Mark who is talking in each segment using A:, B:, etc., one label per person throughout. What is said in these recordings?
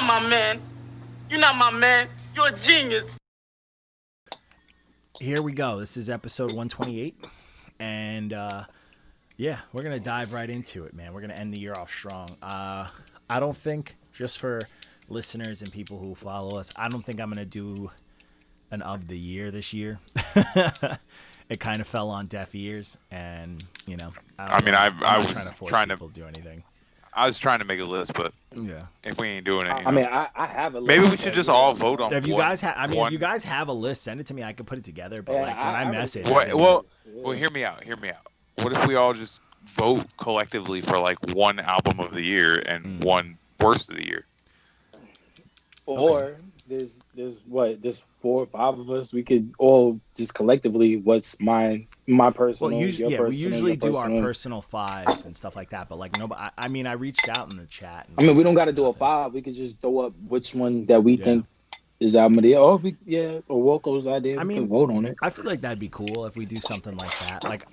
A: not my man. You're not my man. You're a genius.
B: Here we go. This is episode 128. And yeah, we're going to dive right into it, man. We're going to end the year off strong. I don't think, just for listeners and people who follow us, I don't think I'm going to do an of the year this year. It kind of fell on deaf ears, and you know. I
C: was trying to
B: do anything.
C: I was trying to make a list, but
B: yeah,
C: if we ain't doing it,
D: I have a list.
C: Maybe we should just all vote on.
B: If you guys have, if you guys have a list, send it to me. I can put it together. But like when I message,
C: well, hear me out. What if we all just vote collectively for like one album of the year and one worst of the year?
D: Or there's 4 or 5 of us. We could all just collectively. What's my personal?
B: Well,
D: usually,
B: we usually do our personal 5s and stuff like that. But like nobody. I mean, I reached out in the chat.
D: We don't got to do a 5. We could just throw up which one that we think is album of the year. Or Walco's idea. We can vote on it.
B: I feel like that'd be cool if we do something like that. Like,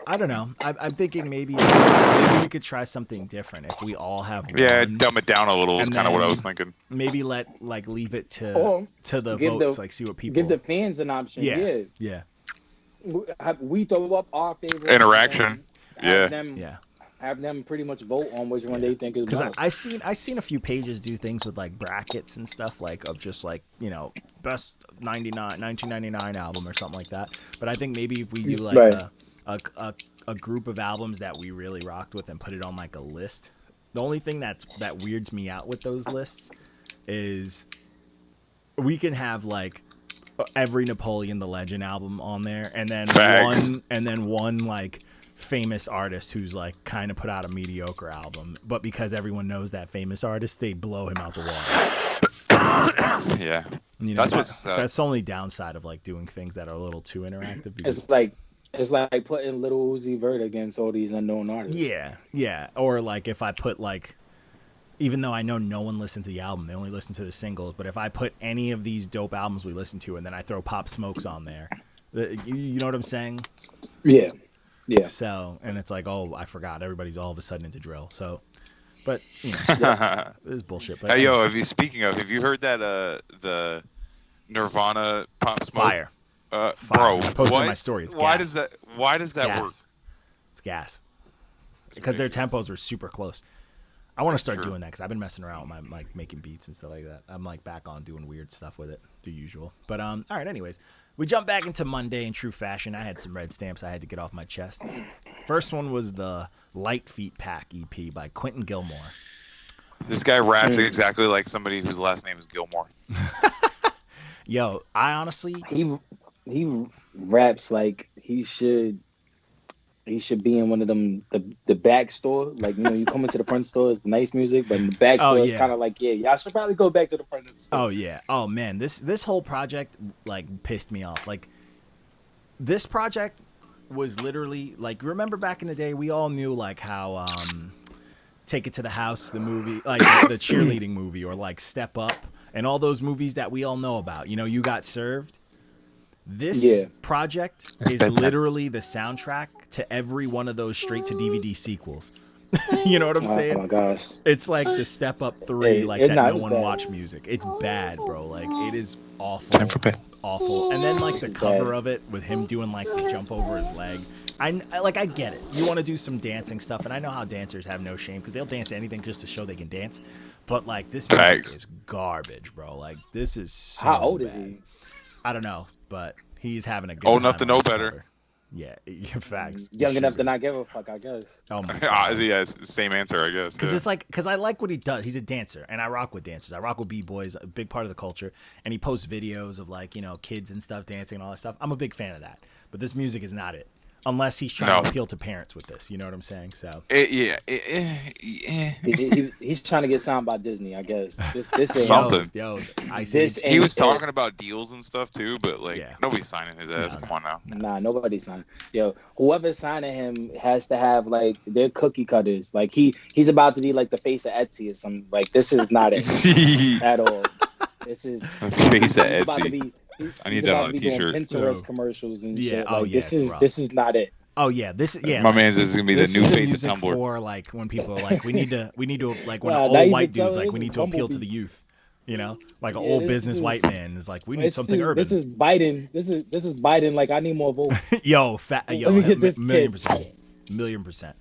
B: I don't know. I'm thinking maybe we could try something different if we all have one.
C: Yeah, dumb it down a little is kind of what I was thinking.
B: Maybe leave it to the votes, like see what people
D: give the fans an option.
B: Yeah.
D: We throw up our favorite
C: interaction.
D: Have them pretty much vote on which one they think is best.
B: Because I seen a few pages do things with like brackets and stuff of just like, you know, best 1999 album or something like that. But I think maybe if we do like a group of albums that we really rocked with and put it on like a list. The only thing that weirds me out with those lists is we can have like every Napoleon the Legend album on there, and then one like famous artist who's like kind of put out a mediocre album, but because everyone knows that famous artist, they blow him out the water.
C: Yeah,
B: you know, that's the only downside of like doing things that are a little too interactive.
D: It's like putting Lil Uzi Vert against all these unknown artists.
B: Yeah. Or like if I put like, even though I know no one listened to the album, they only listen to the singles. But if I put any of these dope albums we listen to and then I throw Pop Smokes on there, you know what I'm saying?
D: Yeah.
B: So, and it's like, oh, I forgot. Everybody's all of a sudden into drill. So, but you know, this is bullshit. But
C: hey, have you heard that the Nirvana Pop Smoke?
B: Fire.
C: Bro,
B: I posted in my story. It's
C: why
B: gas.
C: does that work?
B: It's gas. Because their tempos were super close. I want to start doing that because I've been messing around with my like making beats and stuff like that. I'm like back on doing weird stuff with it, the usual. But all right. Anyways, we jump back into Monday in true fashion. I had some red stamps I had to get off my chest. First one was the Litefeet Pack EP by Quentin Gilmore.
C: This guy raps exactly like somebody whose last name is Gilmore.
B: Yo, I honestly
D: he raps like he should be in one of them the back store. Like, you know, you come into the front store, it's nice music, but in the back store it's kind of like, y'all should probably go back to the front of the store.
B: Oh yeah. Oh man, this whole project like pissed me off. Like, this project was literally like, remember back in the day we all knew like how Take It to the House, the movie, like the cheerleading movie, or like Step Up and all those movies that we all know about. You know, You Got Served. This project is literally the soundtrack to every one of those straight to DVD sequels. You know what I'm saying?
D: Oh my gosh.
B: It's like the Step Up 3, like that no one watch music. It's bad, bro. Like, it is awful.
C: Time for bed.
B: Awful. And then like the cover of it with him doing like the jump over his leg. I get it. You want to do some dancing stuff, and I know how dancers have no shame because they'll dance to anything just to show they can dance. But like, this music is garbage, bro. Like, this is so
D: How old
B: bad.
D: is he?
B: I don't know, but he's having a good
C: old
B: time
C: enough to
B: on
C: know
B: this
C: better.
B: cover. Yeah, facts.
D: Young enough to not give a fuck, I guess.
B: Oh my God.
C: Yeah, it's the same answer, I guess.
B: Because it's like, because I like what he does. He's a dancer, and I rock with dancers. I rock with b-boys, a big part of the culture. And he posts videos of like, you know, kids and stuff dancing and all that stuff. I'm a big fan of that. But this music is not it. Unless he's trying to appeal to parents with this, you know what I'm saying? So
D: he's trying to get signed by Disney, I guess. This
C: something.
B: He
C: was talking about deals and stuff too, but like nobody's signing his ass. Come on now.
D: Nah, nobody's signing. Yo, whoever's signing him has to have like their cookie cutters. Like he's about to be like the face of Etsy or something. Like, this is not it at all. This is
C: face of Etsy. I need that on a t-shirt.
D: Pinterest commercials and shit. Like, this is not it.
B: Oh yeah,
C: my man's is gonna be the new face of Tumblr.
B: For like when people are like, we need to like when all white dudes like we need to appeal to the youth. You know, like an old business white man is like, we need something urban.
D: This is Biden. This is Biden. Like, I need more votes.
B: Yo,
D: let me get this
B: million percent.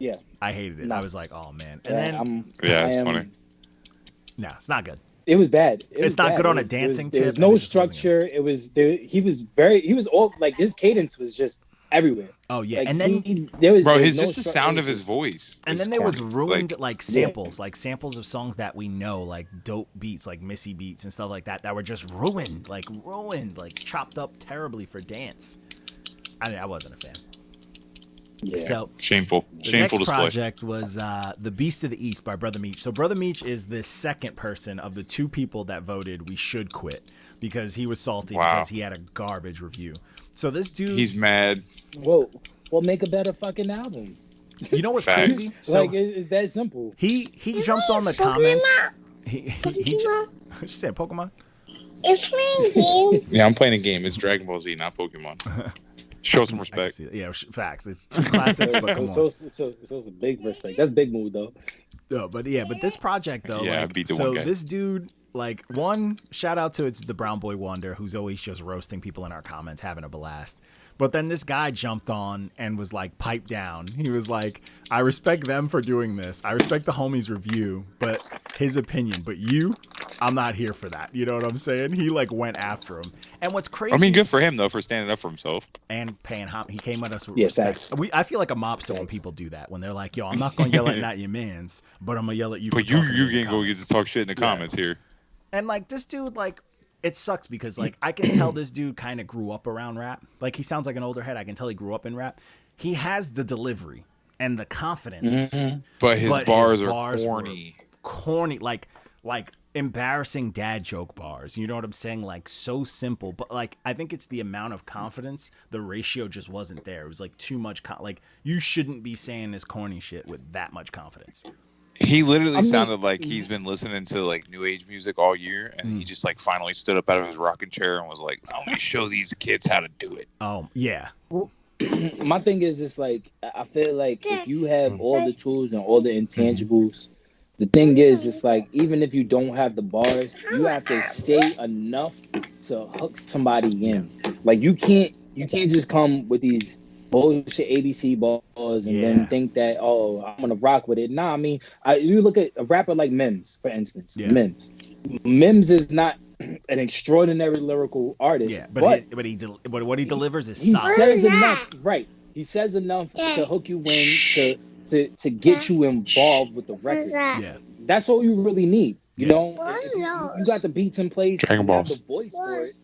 D: Yeah,
B: I hated it.
D: No.
B: I was like, oh man. And then
C: it's funny.
B: No, it's not good.
D: It was bad.
B: It's not good on a dancing tip.
D: There was no structure. It was there. He was all like, his cadence was just everywhere.
B: Oh yeah,
D: like,
B: and then
C: his just the sound of his voice.
B: And then there was ruined like samples, like samples of songs that we know, like dope beats, like Missy beats and stuff like that were just ruined, like chopped up terribly for dance. I wasn't a fan.
D: Yeah.
B: So
C: shameful
B: display.
C: Next
B: project was The Beast of the East by Brotha Meech. So Brotha Meech is the second person of the two people that voted we should quit because he was salty because he had a garbage review. So this dude,
C: he's mad.
D: Well, make a better fucking album.
B: You know what's crazy?
D: So, like, it's that simple.
B: He jumped on the comments. He she said Pokemon.
E: It's playing game.
C: Yeah, I'm playing a game. It's Dragon Ball Z, not Pokemon. Show some respect.
B: Yeah, facts. It's two classics, but come on.
D: So it's a big respect. That's big mood though.
B: No, but this project though.
C: Yeah,
B: like,
C: beat the
B: so
C: one guy.
B: This dude, like, one shout out to the Brown Boy Wonder, who's always just roasting people in our comments, having a blast. But then this guy jumped on and was like, pipe down. He was like, I respect them for doing this. I respect the homie's review, but his opinion. But I'm not here for that. You know what I'm saying? He like went after him. And what's crazy?
C: I mean, good for him though for standing up for himself
B: and paying. He came at us with respect. I feel like a mobster when people do that. When they're like, "Yo, I'm not gonna yell at your mans, but I'm gonna yell at you."
C: But you can't go get to talk shit in the comments here.
B: And like this dude, like. It sucks because, like, I can tell this dude kind of grew up around rap. Like, he sounds like an older head. I can tell he grew up in rap. He has the delivery and the confidence.
C: But his bars are corny.
B: Corny, like embarrassing dad joke bars. You know what I'm saying? Like, so simple. But, like, I think it's the amount of confidence. The ratio just wasn't there. It was, like, too much. Like, you shouldn't be saying this corny shit with that much confidence.
C: He literally sounded like he's been listening to like new age music all year, and he just like finally stood up out of his rocking chair and was like, "I'm gonna show these kids how to do it."
B: Oh yeah.
D: Well, my thing is, it's like I feel like if you have all the tools and all the intangibles, the thing is, it's like even if you don't have the bars, you have to say enough to hook somebody in. Like you can't just come with these bullshit ABC bars and then think that, oh, I'm gonna rock with it. Nah, I mean, you look at a rapper like Mims, for instance. Mims is not an extraordinary lyrical artist, but
B: what he delivers is
D: he
B: solid.
D: says enough, right? He says enough to hook you in, to get you involved with the record.
B: Yeah,
D: that's all you really need. You know, you got the beats in place, you have the voice for it.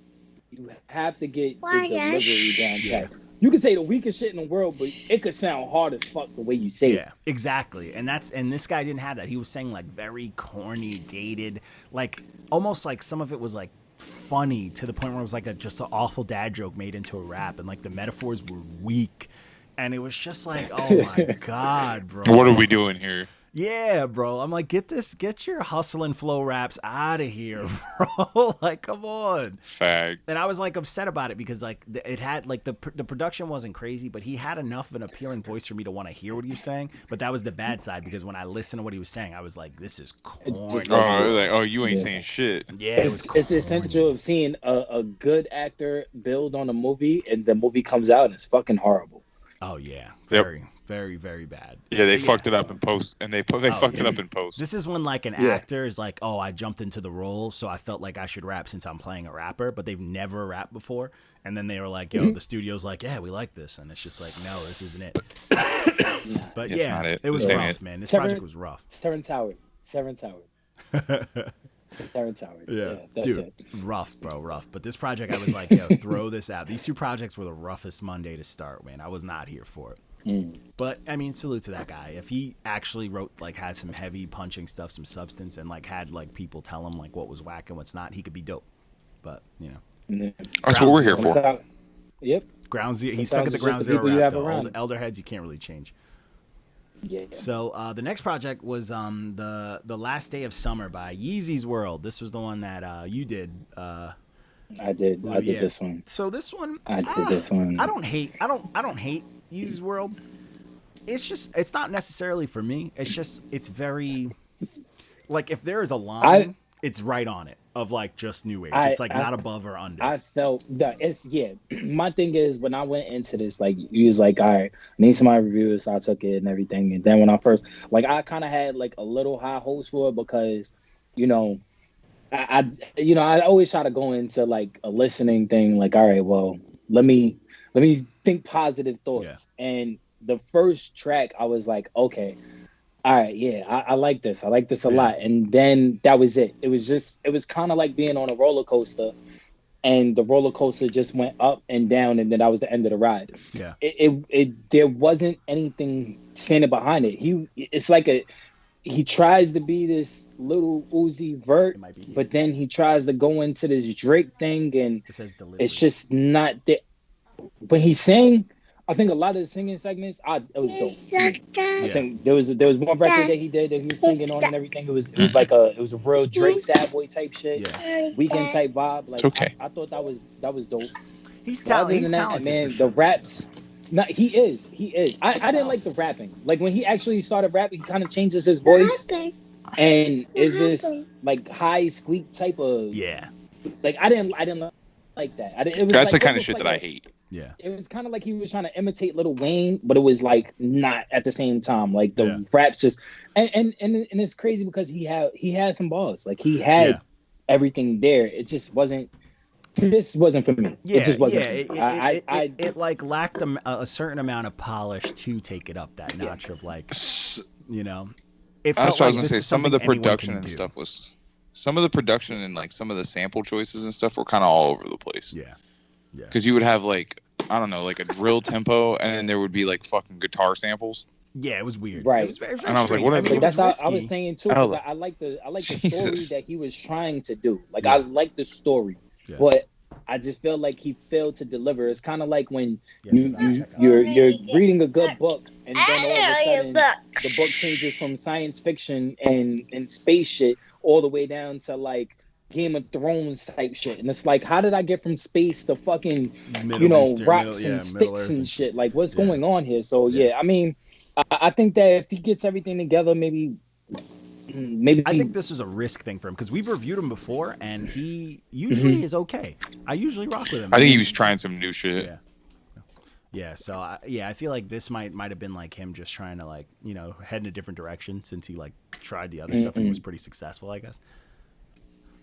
D: You have to get the delivery down pat. You can say the weakest shit in the world, but it could sound hard as fuck the way you say it.
B: Yeah, exactly. And this guy didn't have that. He was saying like very corny, dated, like almost like some of it was like funny to the point where it was like just an awful dad joke made into a rap, and like the metaphors were weak, and it was just like, oh my god, bro.
C: What are we doing here?
B: Yeah, bro. I'm like, get your hustle and flow raps out of here, bro. Like, come on.
C: Fact.
B: And I was like upset about it because like it had like the production wasn't crazy, but he had enough of an appealing voice for me to want to hear what he was saying. But that was the bad side because when I listened to what he was saying, I was like, this is corny.
C: You ain't saying shit.
B: Yeah,
D: it's the essential of seeing a good actor build on a movie and the movie comes out and it's fucking horrible.
B: Oh yeah, very. Very, very bad.
C: Yeah, they fucked it up in post, and they fucked it up in post.
B: This is when like an actor is like, "Oh, I jumped into the role, so I felt like I should rap since I'm playing a rapper," but they've never rapped before, and then they were like, "Yo, the studio's like, yeah, we like this," and it's just like, "No, this isn't it." But
C: it's not it.
B: It was rough, man. This project was rough.
D: Terrence Howard. Yeah, that's
B: dude,
D: it.
B: Rough, bro, rough. But this project, I was like, yo, throw this out. These two projects were the roughest Monday to start, man. I was not here for it. But I mean, salute to that guy. If he actually wrote, like, had some heavy punching stuff, some substance, and like had like people tell him like what was whack and what's not, he could be dope. But you know,
C: that's what we're here for.
D: Yep.
B: Ground zero. He's stuck at the ground zero.
D: You have around.
B: Elder heads, you can't really change.
D: Yeah.
B: So the next project was the Last Day of Summer by Yeezy's World. This was the one that you did.
D: I did this one.
B: So this one,
D: I did this one.
B: I don't hate Yeezy's World. It's not necessarily for me. It's very like if there is a line it's right on it of like just new age. It's like not above or under.
D: I felt that my thing is when I went into this, like you was like, all right, I need somebody to review this. I took it and everything. And then when I first, like, I kind of had like a little high hopes for it because, you know, I always try to go into like a listening thing. Like, all right, well, let me think positive thoughts. Yeah. And the first track, I was like, okay, all right, yeah, I like this. I like this a lot. And then that was it. It was kind of like being on a roller coaster, and the roller coaster just went up and down, and then that was the end of the ride.
B: Yeah.
D: There wasn't anything standing behind it. It's like he tries to be this little Uzi Vert, but then he tries to go into this Drake thing, and it's just not there. But he sang. I think a lot of the singing segments, it was dope. I think there was one record that he did that he was singing on and everything. It was like a real Drake sad boy type shit, weekend type vibe. Like I thought that was dope.
B: He's talented,
D: man.
B: Sure.
D: The raps, he is. I didn't like the rapping. Like when he actually started rapping, he kind of changes his voice, and is this like high squeak type of Like I didn't like that.
C: That's the kind of shit that I hate.
B: Yeah,
D: it was kind of like he was trying to imitate Lil Wayne, but it was like not at the same time. Like the raps just and it's crazy because he had some balls. Like he had everything there. It just wasn't. This wasn't for me. It just wasn't.
B: It like lacked a certain amount of polish to take it up that notch of like, you know.
C: That's what I was gonna say. Some of the production and stuff was. Some of the production and like some of the sample choices and stuff were kind of all over the place.
B: Yeah.
C: Because you would have like, I don't know, like a drill tempo, and then there would be like fucking guitar samples.
B: Yeah, it was weird.
D: Right.
B: It was very
C: and I was like, what are they?
D: That's how I was saying too. Because I like the story that he was trying to do. Like I like the story, but I just feel like he failed to deliver. It's kind of like when you're reading a good book, and then all of a sudden the book changes from science fiction and space shit all the way down to like Game of Thrones type shit, and it's like, how did I get from space to fucking rocks and sticks and shit? Like, what's going on here? So I mean, I think that if he gets everything together, maybe.
B: I think this was a risk thing for him because we've reviewed him before, and he usually is okay. I usually rock with him.
C: I think he was trying some new shit.
B: Yeah. So I feel like this might have been like him just trying to like head in a different direction since he like tried the other stuff and was pretty successful, I guess.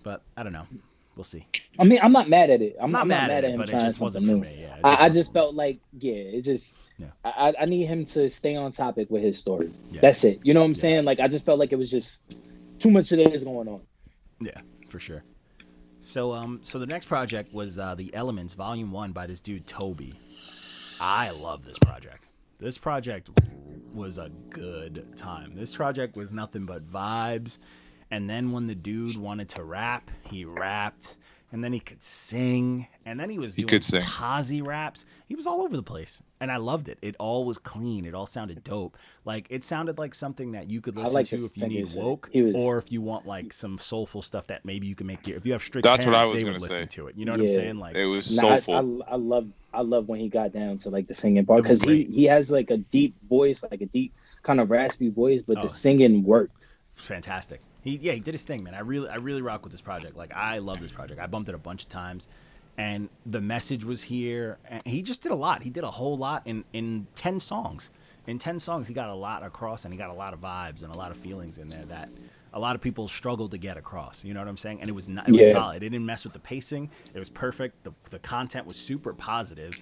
B: But I don't know. We'll see.
D: I mean, I'm not mad at it. I'm not mad at him
B: but
D: trying
B: it just wasn't
D: something
B: for
D: new.
B: me. Yeah,
D: I just felt like, it just. Yeah. I need him to stay on topic with his story. Yeah. That's it. You know what I'm saying? Like, I just felt like it was just too much of this going on.
B: Yeah, for sure. So the next project was The Elements, Volume 1 by this dude TOBi. I love this project. This project was a good time. This project was nothing but vibes. And then when the dude wanted to rap, he rapped. And then he could sing. And then he was doing posse raps. He was all over the place. And I loved it. It all was clean. It all sounded dope. Like, it sounded like something that you could listen to if you need woke. Or if you want, like, some soulful stuff that maybe you can make if you have strict parents, they would listen to it. You know what I'm saying? Like,
C: it was soulful.
D: I love when he got down to, like, the singing part. Because he has, like, a deep voice, like a deep kind of raspy voice. But the singing worked.
B: Fantastic. He did his thing, man. I really rock with this project. Like, I love this project. I bumped it a bunch of times, and the message was here. And he just did a lot. He did a whole lot in 10 songs. In 10 songs, he got a lot across, and he got a lot of vibes and a lot of feelings in there that a lot of people struggled to get across. You know what I'm saying? And it was solid. It didn't mess with the pacing. It was perfect. The content was super positive.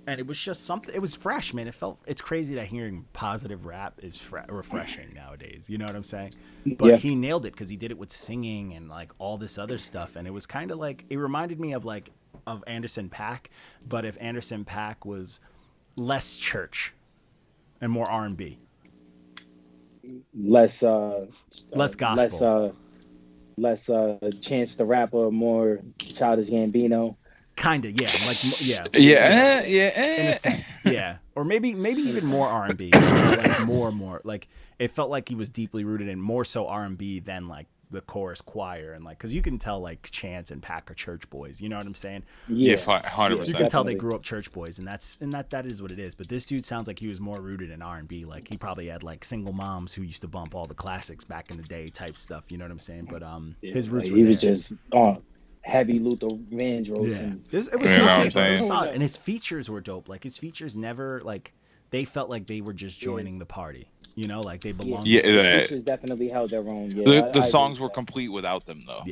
B: And it was just something. It was fresh, man. It's crazy that hearing positive rap is refreshing nowadays. You know what I'm saying? But he nailed it because he did it with singing and like all this other stuff. And it was kind of like, it reminded me of Anderson .Paak, but if Anderson .Paak was less church and more R&B,
D: less
B: gospel,
D: less Chance the Rapper, more Childish Gambino.
B: Kinda, yeah,
C: in
B: a sense, yeah, or maybe even more R&B, like more, like it felt like he was deeply rooted in more so R&B than like the chorus choir and like, because you can tell like Chance and Pack are church boys. You know what I'm saying?
C: Yeah, 100%.
B: You can tell they grew up church boys, and that is what it is. But this dude sounds like he was more rooted in R&B. Like he probably had like single moms who used to bump all the classics back in the day type stuff. You know what I'm saying? But his roots were
D: he
B: there.
D: was just heavy Luther Vandross.
B: Yeah.
D: And
B: It was solid. And his features were dope. Like his features never like they felt like they were just joining the party. You know, like they belonged.
D: Yeah, the features definitely held their own. Yeah,
F: the songs were complete without them though.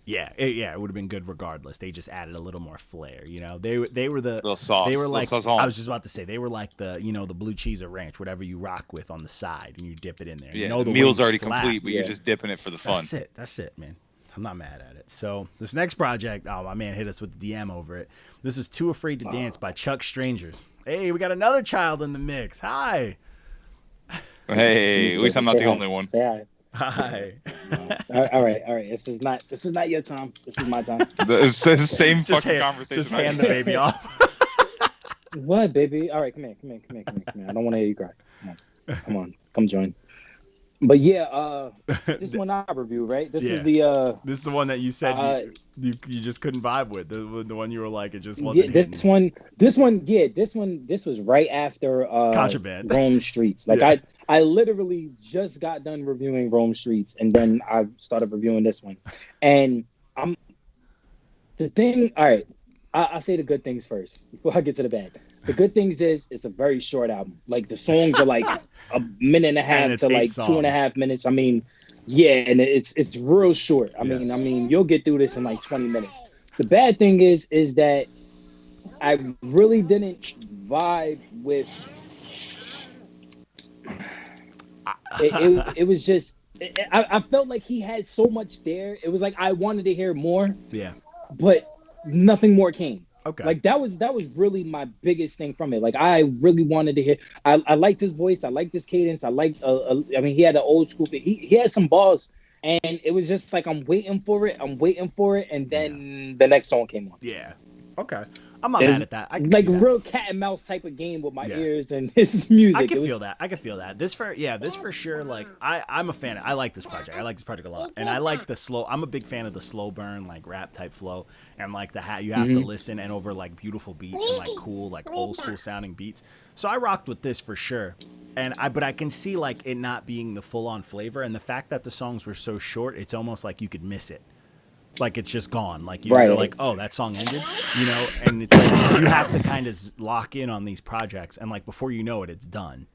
B: It would have been good regardless. They just added a little more flair. You know, they were the
F: little sauce.
B: They were like
F: sauce
B: I was just about to say they were like the the blue cheese or ranch, whatever you rock with on the side, and you dip it in there.
F: Yeah,
B: you know,
F: the meal's already
B: slap.
F: complete, but you're just dipping it for the fun.
B: That's it, man. I'm not mad at it. So this next project, my man hit us with the DM over it. This was Too Afraid to Dance by Chuck Strangers. Hey, we got another child in the mix. Hi.
F: Hey, at least I'm not the only one.
D: Say
B: hi.
D: All right. This is not your time. This is my time.
F: The same fucking conversation.
B: Just hand the baby off.
D: What, baby? All right, come here. I don't want to hear you cry. Come on. Come join. But yeah, this one I review, right? This is
B: the one that you said you just couldn't vibe with. The one you were like it just wasn't.
D: Yeah, this was right after
B: Contraband.
D: Rome Streets. Like I literally just got done reviewing Rome Streets, and then I started reviewing this one. And all right, I'll say the good things first before I get to the bad. The good things is it's a very short album. Like the songs are like a minute and a half to like songs. 2.5 minutes. I mean, yeah, and it's real short. I mean, you'll get through this in like 20 minutes. The bad thing is that I really didn't vibe with it was just I felt like he had so much there. It was like I wanted to hear more. Yeah. But nothing more came. Okay. Like that was really my biggest thing from it. Like I really wanted to hear. I liked his voice. I liked his cadence. I liked. I mean, he had an old school thing. He had some balls, and it was just like I'm waiting for it, and then the next song came on.
B: Yeah. Okay. I'm not mad at that. I can
D: like
B: see that.
D: Real cat and mouse type of game with my ears and his music.
B: I can feel that. This for sure. Like I'm a fan. I like this project. I like this project a lot, and I like the slow. I'm a big fan of the slow burn, like rap type flow, and like you have to listen and over like beautiful beats and like cool, like old school sounding beats. So I rocked with this for sure. But I can see like it not being the full on flavor, and the fact that the songs were so short, it's almost like you could miss it. Like it's just gone. Like you're like, oh, that song ended, and it's like you have to kind of lock in on these projects, and like before you know it, it's done.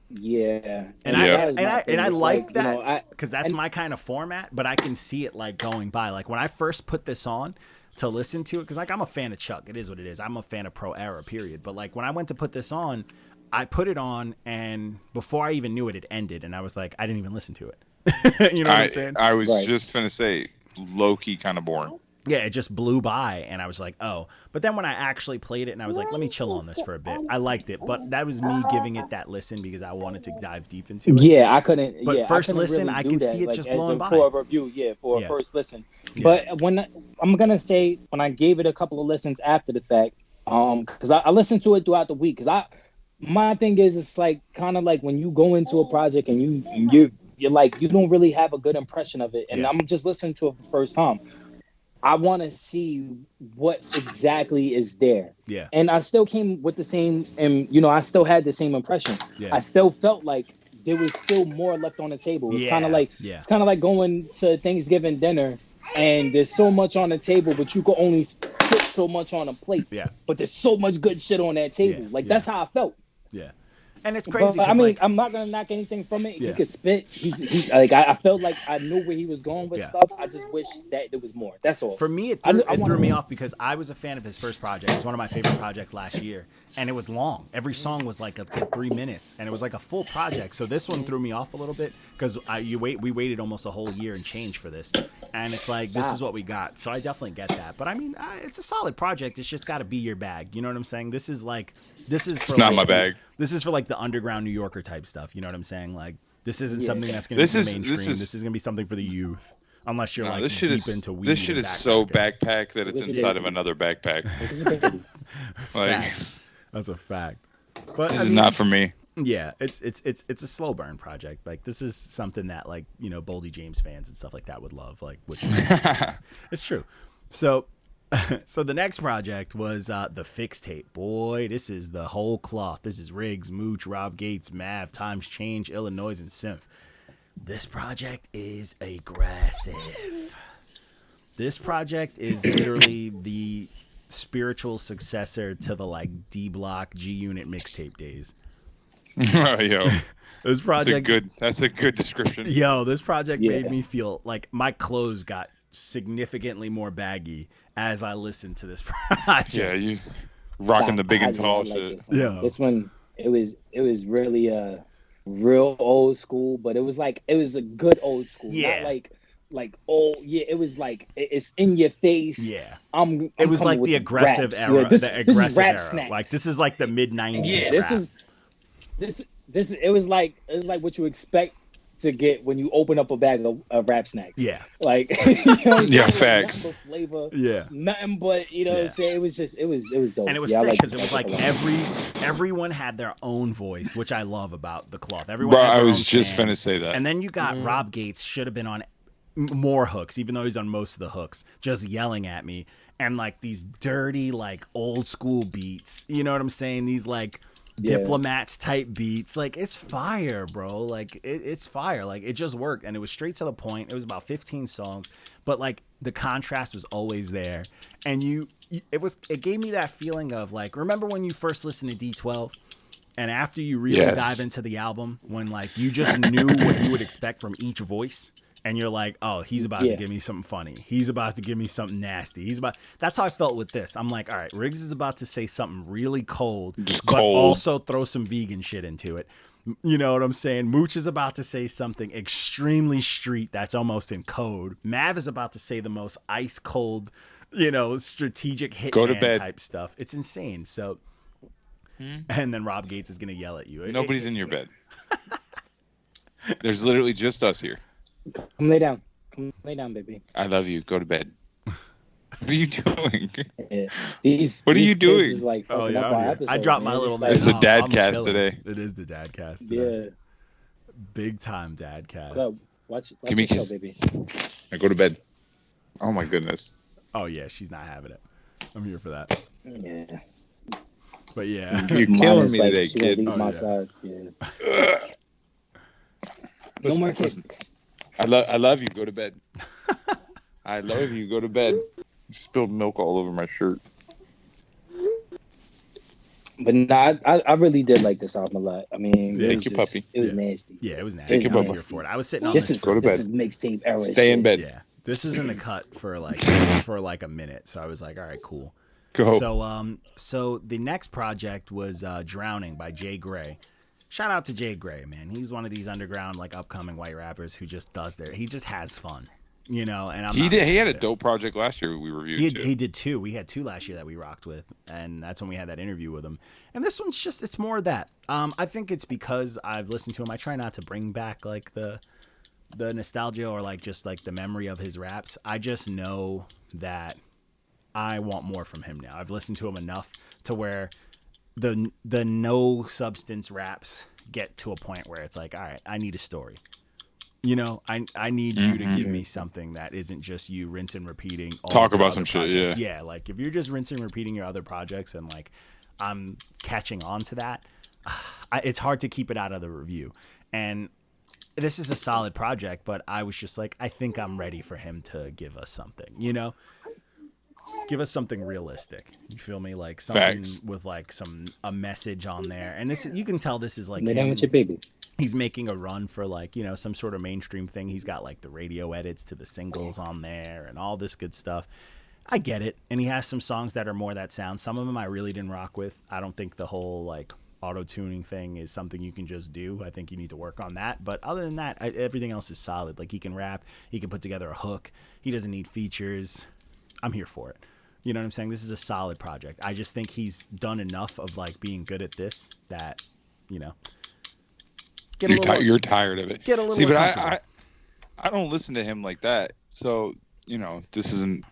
D: Yeah,
B: I like that because that's my kind of format. But I can see it like going by. Like when I first put this on to listen to it, because like I'm a fan of Chuck. It is what it is. I'm a fan of Pro Era, period. But like when I went to put this on, I put it on, and before I even knew it, it ended, and I was like, I didn't even listen to it. You know what I'm saying?
F: I was just gonna say, low-key kind of boring.
B: Yeah, it just blew by, and I was like, oh. But then when I actually played it, and I was like, let me chill on this for a bit. I liked it, but that was me giving it that listen because I wanted to dive deep into it.
D: Yeah, I couldn't.
B: But first
D: I
B: listen,
D: really
B: I can see it
D: like,
B: just blowing by.
D: For a review, for a first listen. Yeah. But I'm gonna say when I gave it a couple of listens after the fact, because I listened to it throughout the week, because my thing is it's like kind of like when you go into a project and you're like you don't really have a good impression of it, and I'm just listening to it for the first time. I want to see what exactly is there. Yeah. And I still came with the same, and I still had the same impression. Yeah. I still felt like there was still more left on the table. It's kind of like going to Thanksgiving dinner, and there's so much on the table, but you can only put so much on a plate. Yeah. But there's so much good shit on that table. That's how I felt.
B: Yeah. And it's crazy.
D: But, I mean, I'm not gonna knock anything from it. Yeah. He could spit. He's like I felt like I knew where he was going with stuff. I just wish that there was more. That's all.
B: For me, it threw me off because I was a fan of his first project. It was one of my favorite projects last year, and it was long. Every song was like a good 3 minutes, and it was like a full project. So this one threw me off a little bit because we waited almost a whole year and change for this, and it's like this is what we got. So I definitely get that. But I mean, it's a solid project. It's just got to be your bag. You know what I'm saying? This is for
F: it's not my bag.
B: This is for like the underground New Yorker type stuff. You know what I'm saying? Like this isn't something that's going to be mainstream. This is going to be something for the youth. Unless you're like deep into weed.
F: This shit is so backpack that it's inside of another backpack.
B: Facts. That's a fact. But
F: this is not for me.
B: Yeah, it's a slow burn project. Like this is something that like Boldy James fans and stuff like that would love. Like, which it's true. So the next project was the Fixtape. Boy, this is the whole cloth. This is Riggs, Mooch, Rob Gates, Mav, Times Change, Illinois, and Synth. This project is aggressive. This project is literally the spiritual successor to the like D Block G Unit mixtape days.
F: Yo,
B: this project
F: that's a good description.
B: Yo, this project made me feel like my clothes got significantly more baggy as I listened to this project.
F: Yeah, you rocking the big and tall shit.
D: This one it was really real old school, but it was a good old school, not like old. Yeah, it was like it's in your face.
B: Yeah,
D: it
B: was like the aggressive
D: raps.
B: era.
D: Yeah,
B: the aggressive era.
D: Snacks.
B: Like this is like the mid '90s.
D: Yeah,
B: rap.
D: It was like what you expect to get when you open up a bag of rap snacks.
B: Yeah,
D: like
F: facts.
D: Like, flavor.
B: Yeah,
D: nothing but what I'm saying. It was dope.
B: And it was sick because it was like everyone had their own voice, which I love about the cloth. Everyone.
F: Bro, I was just finna say that.
B: And then you got Rob Gates should have been on more hooks, even though he's on most of the hooks, just yelling at me and like these dirty like old school beats. You know what I'm saying? These like Diplomats type beats. Like it's fire, bro. Like it's fire. Like it just worked and it was straight to the point. It was about 15 songs, but like the contrast was always there. And it gave me that feeling of like, remember when you first listened to D12 and after you really dive into the album, when like you just knew what you would expect from each voice? And you're like, oh, he's about to give me something funny. He's about to give me something nasty. That's how I felt with this. I'm like, all right, Riggs is about to say something really cold, but also throw some vegan shit into it. You know what I'm saying? Mooch is about to say something extremely street that's almost in code. Mav is about to say the most ice cold, strategic hitman type stuff. It's insane. So, and then Rob Gates is gonna yell at you.
F: Nobody's in your bed. There's literally just us here.
D: Come lay down. Come lay down, baby.
F: I love you. Go to bed. What are you doing?
D: What
F: are you doing?
D: Is like
B: episode, I dropped my little.
F: It's the dad cast today.
B: It is the dad cast today.
D: Yeah.
B: Big time dad cast.
D: Watch
F: Give me a kiss,
D: baby.
F: I go to bed. Oh my goodness.
B: Oh yeah, she's not having it. I'm here for that.
D: Yeah.
B: But yeah,
F: you're killing me today,
D: she
F: kid.
D: Leave my side. Yeah. No more kisses.
F: I love you. Go to bed. I love you. Go to bed. You spilled milk all over my shirt.
D: But no, I really did like this album a lot. I mean,
F: take your puppy.
D: It was nasty.
B: Yeah, it was nasty.
F: Take your puppy.
B: Here for it. I was sitting on
D: this.
F: Go to bed.
D: This is mixtape era.
F: Stay in bed.
B: Yeah, this was in the cut for like a minute. So I was like, all right, cool.
F: Go.
B: So the next project was Drowning by JGray. Shout out to JGray, man. He's one of these underground, like upcoming white rappers who just he just has fun, And
F: he had a dope project last year we reviewed.
B: He did too. We had 2 last year that we rocked with, and that's when we had that interview with him. And this one's it's more of that. I think it's because I've listened to him. I try not to bring back like the nostalgia or like just like the memory of his raps. I just know that I want more from him now. I've listened to him enough to where the no substance raps get to a point where it's like, all right, I need a story. I need you to give me something that isn't just you rinse and repeating.
F: Talk about some shit,
B: projects. Yeah, like if you're just rinsing and repeating your other projects and like I'm catching on to that, it's hard to keep it out of the review. And this is a solid project, but I was just like, I think I'm ready for him to give us something, Give us something realistic. You feel me? Like something with like a message on there. And this, you can tell this is like
D: him, with your baby.
B: He's making a run for like, some sort of mainstream thing. He's got like the radio edits to the singles on there and all this good stuff. I get it. And he has some songs that are more that sound. Some of them I really didn't rock with. I don't think the whole like auto-tuning thing is something you can just do. I think you need to work on that. But other than that, everything else is solid. Like he can rap. He can put together a hook. He doesn't need features. I'm here for it. You know what I'm saying? This is a solid project. I just think he's done enough of like being good at this that,
F: you're tired of it.
B: Get a little.
F: See, but I don't listen to him like that. So, this isn't.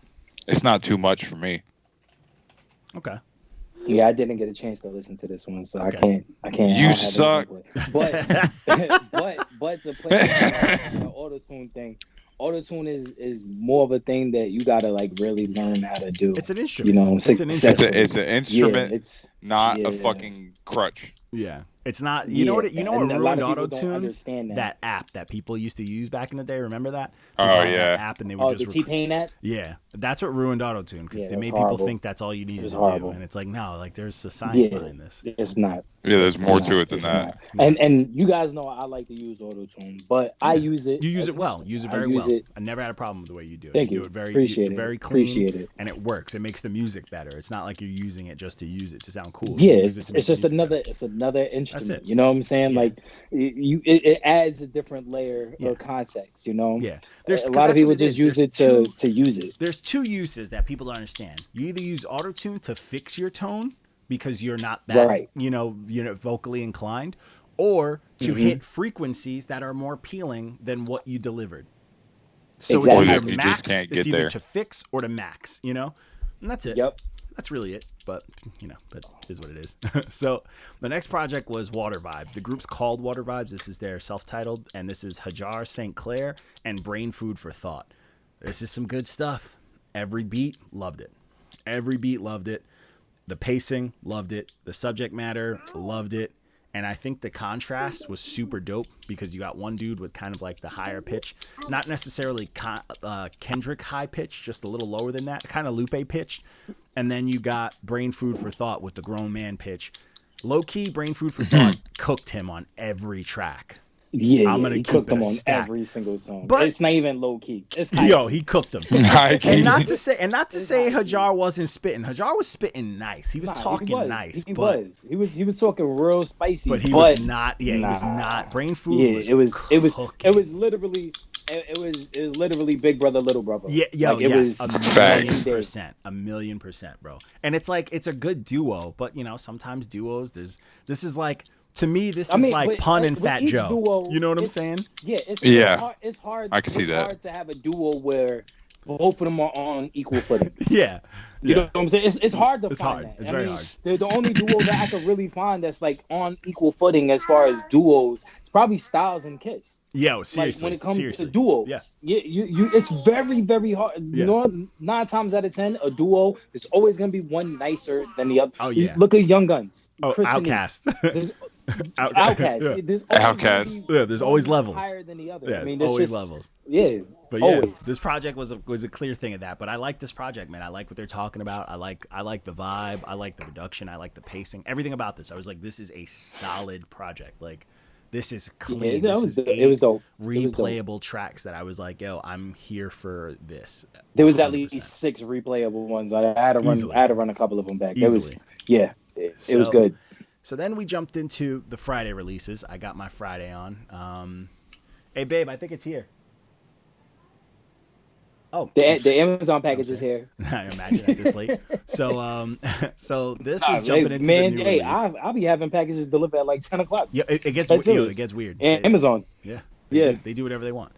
F: It's not too much for me.
B: Okay.
D: Yeah, I didn't get a chance to listen to this one, so
B: Okay.
D: I can't.
F: You suck.
D: But to play the auto-tune thing, auto-tune is more of a thing that you gotta like really learn how to do.
B: It's an instrument.
D: You know,
B: it's an instrument.
F: It's an instrument.
D: Yeah, it's
F: not a fucking crutch.
B: Yeah, it's not. You know what ruined auto-tune?
D: Understand
B: that app that people used to use back in the day. Remember that?
F: Oh
B: that app, and they would
D: the T-Pain app.
B: Yeah, that's what ruined auto-tune because they made
D: horrible.
B: people think that's all you needed to
D: horrible.
B: do, and it's like no, like there's a science behind this.
D: It's not.
F: Yeah, there's more to it than that.
D: And you guys know I like to use auto-tune, but I use it.
B: You use it well. Use it very well. I never had a problem with the way you do it.
D: Thank you.
B: Do it very,
D: Appreciate it.
B: very clean.
D: Appreciate it.
B: And it works. It makes the music better. It's not like you're using it just to use it to sound cool.
D: Yeah, it's just another instrument. You know what I'm saying? Like it adds a different layer of context. You know?
B: Yeah.
D: A lot of people just use it to use it.
B: There's two uses that people don't understand. You either use auto-tune to fix your tone because you're not that vocally inclined, or to hit frequencies that are more appealing than what you delivered. So it's either
F: you
B: max,
F: just can't get
B: it's either
F: there.
B: to fix or to max, you know? And that's it.
D: Yep.
B: That's really it, but that is what it is. So the next project was Water Vibez. The group's called Water Vibez. This is their self-titled, and this is Hajar, St. Clair, and BrainFoodForThought. This is some good stuff. Every beat, loved it. Every beat, loved it. The pacing, loved it. The subject matter, loved it. And I think the contrast was super dope because you got one dude with kind of like the higher pitch, not necessarily Kendrick high pitch, just a little lower than that, kind of Lupe pitch. And then you got BrainFoodForThought with the grown man pitch. Low key, BrainFoodForThought cooked him on every track.
D: Yeah,
B: I'm gonna
D: he
B: keep
D: cooked
B: it
D: him
B: a
D: on
B: stack.
D: every single song.
B: But
D: it's not even low key. It's
B: he cooked him. And not to say Hajar wasn't spitting. Hajar was spitting nice. He was talking nice.
D: He was talking real spicy.
B: But he was not. Yeah, he was not. Brain food.
D: Yeah, it was literally. It was literally Big Brother, Little Brother.
B: Yeah,
D: it was
B: a million percent, bro. And it's like it's a good duo, but sometimes duos. This is like. To me, this is like Pun and Fat Joe.
D: Duo,
B: you know what I'm saying?
D: Yeah, it's hard.
F: I can see that.
D: It's hard to have a duo where both of them are on equal footing.
B: Yeah.
D: You know what I'm saying? It's hard to find that.
B: It's very hard.
D: The only duo that I could really find that's like on equal footing as far as duos, it's probably Styles and Kiss.
B: Yo, seriously.
D: Like when it comes to duos, it's very, very hard. You know, 9 times out of 10, a duo is always gonna be one nicer than the other.
B: Oh yeah.
D: Look at Young Guns.
B: Outcast.
D: Outcast.
F: Outcast.
B: There's always levels.
D: Higher than the other.
B: Yeah, there's always levels.
D: Yeah.
B: But
D: always.
B: This project was a clear thing of that. But I like this project, man. I like what they're talking about. I like the vibe. I like the production. I like the pacing. Everything about this. I was like, this is a solid project. Like, this is clean.
D: Yeah, it was dope.
B: Replayable tracks that I was like, yo, I'm here for this.
D: There was
B: 100%.
D: at least 6 replayable ones. I had to run a couple of them back.
B: Easily.
D: It was good.
B: So then we jumped into the Friday releases. I got my Friday on. Hey, babe, I think it's here. Oh,
D: the Amazon package is here.
B: I imagine at this late. So this is jumping into the new release.
D: I'll be having packages delivered at like 10 o'clock.
B: Yeah, it gets weird.
D: Amazon.
B: Yeah. They do whatever they want.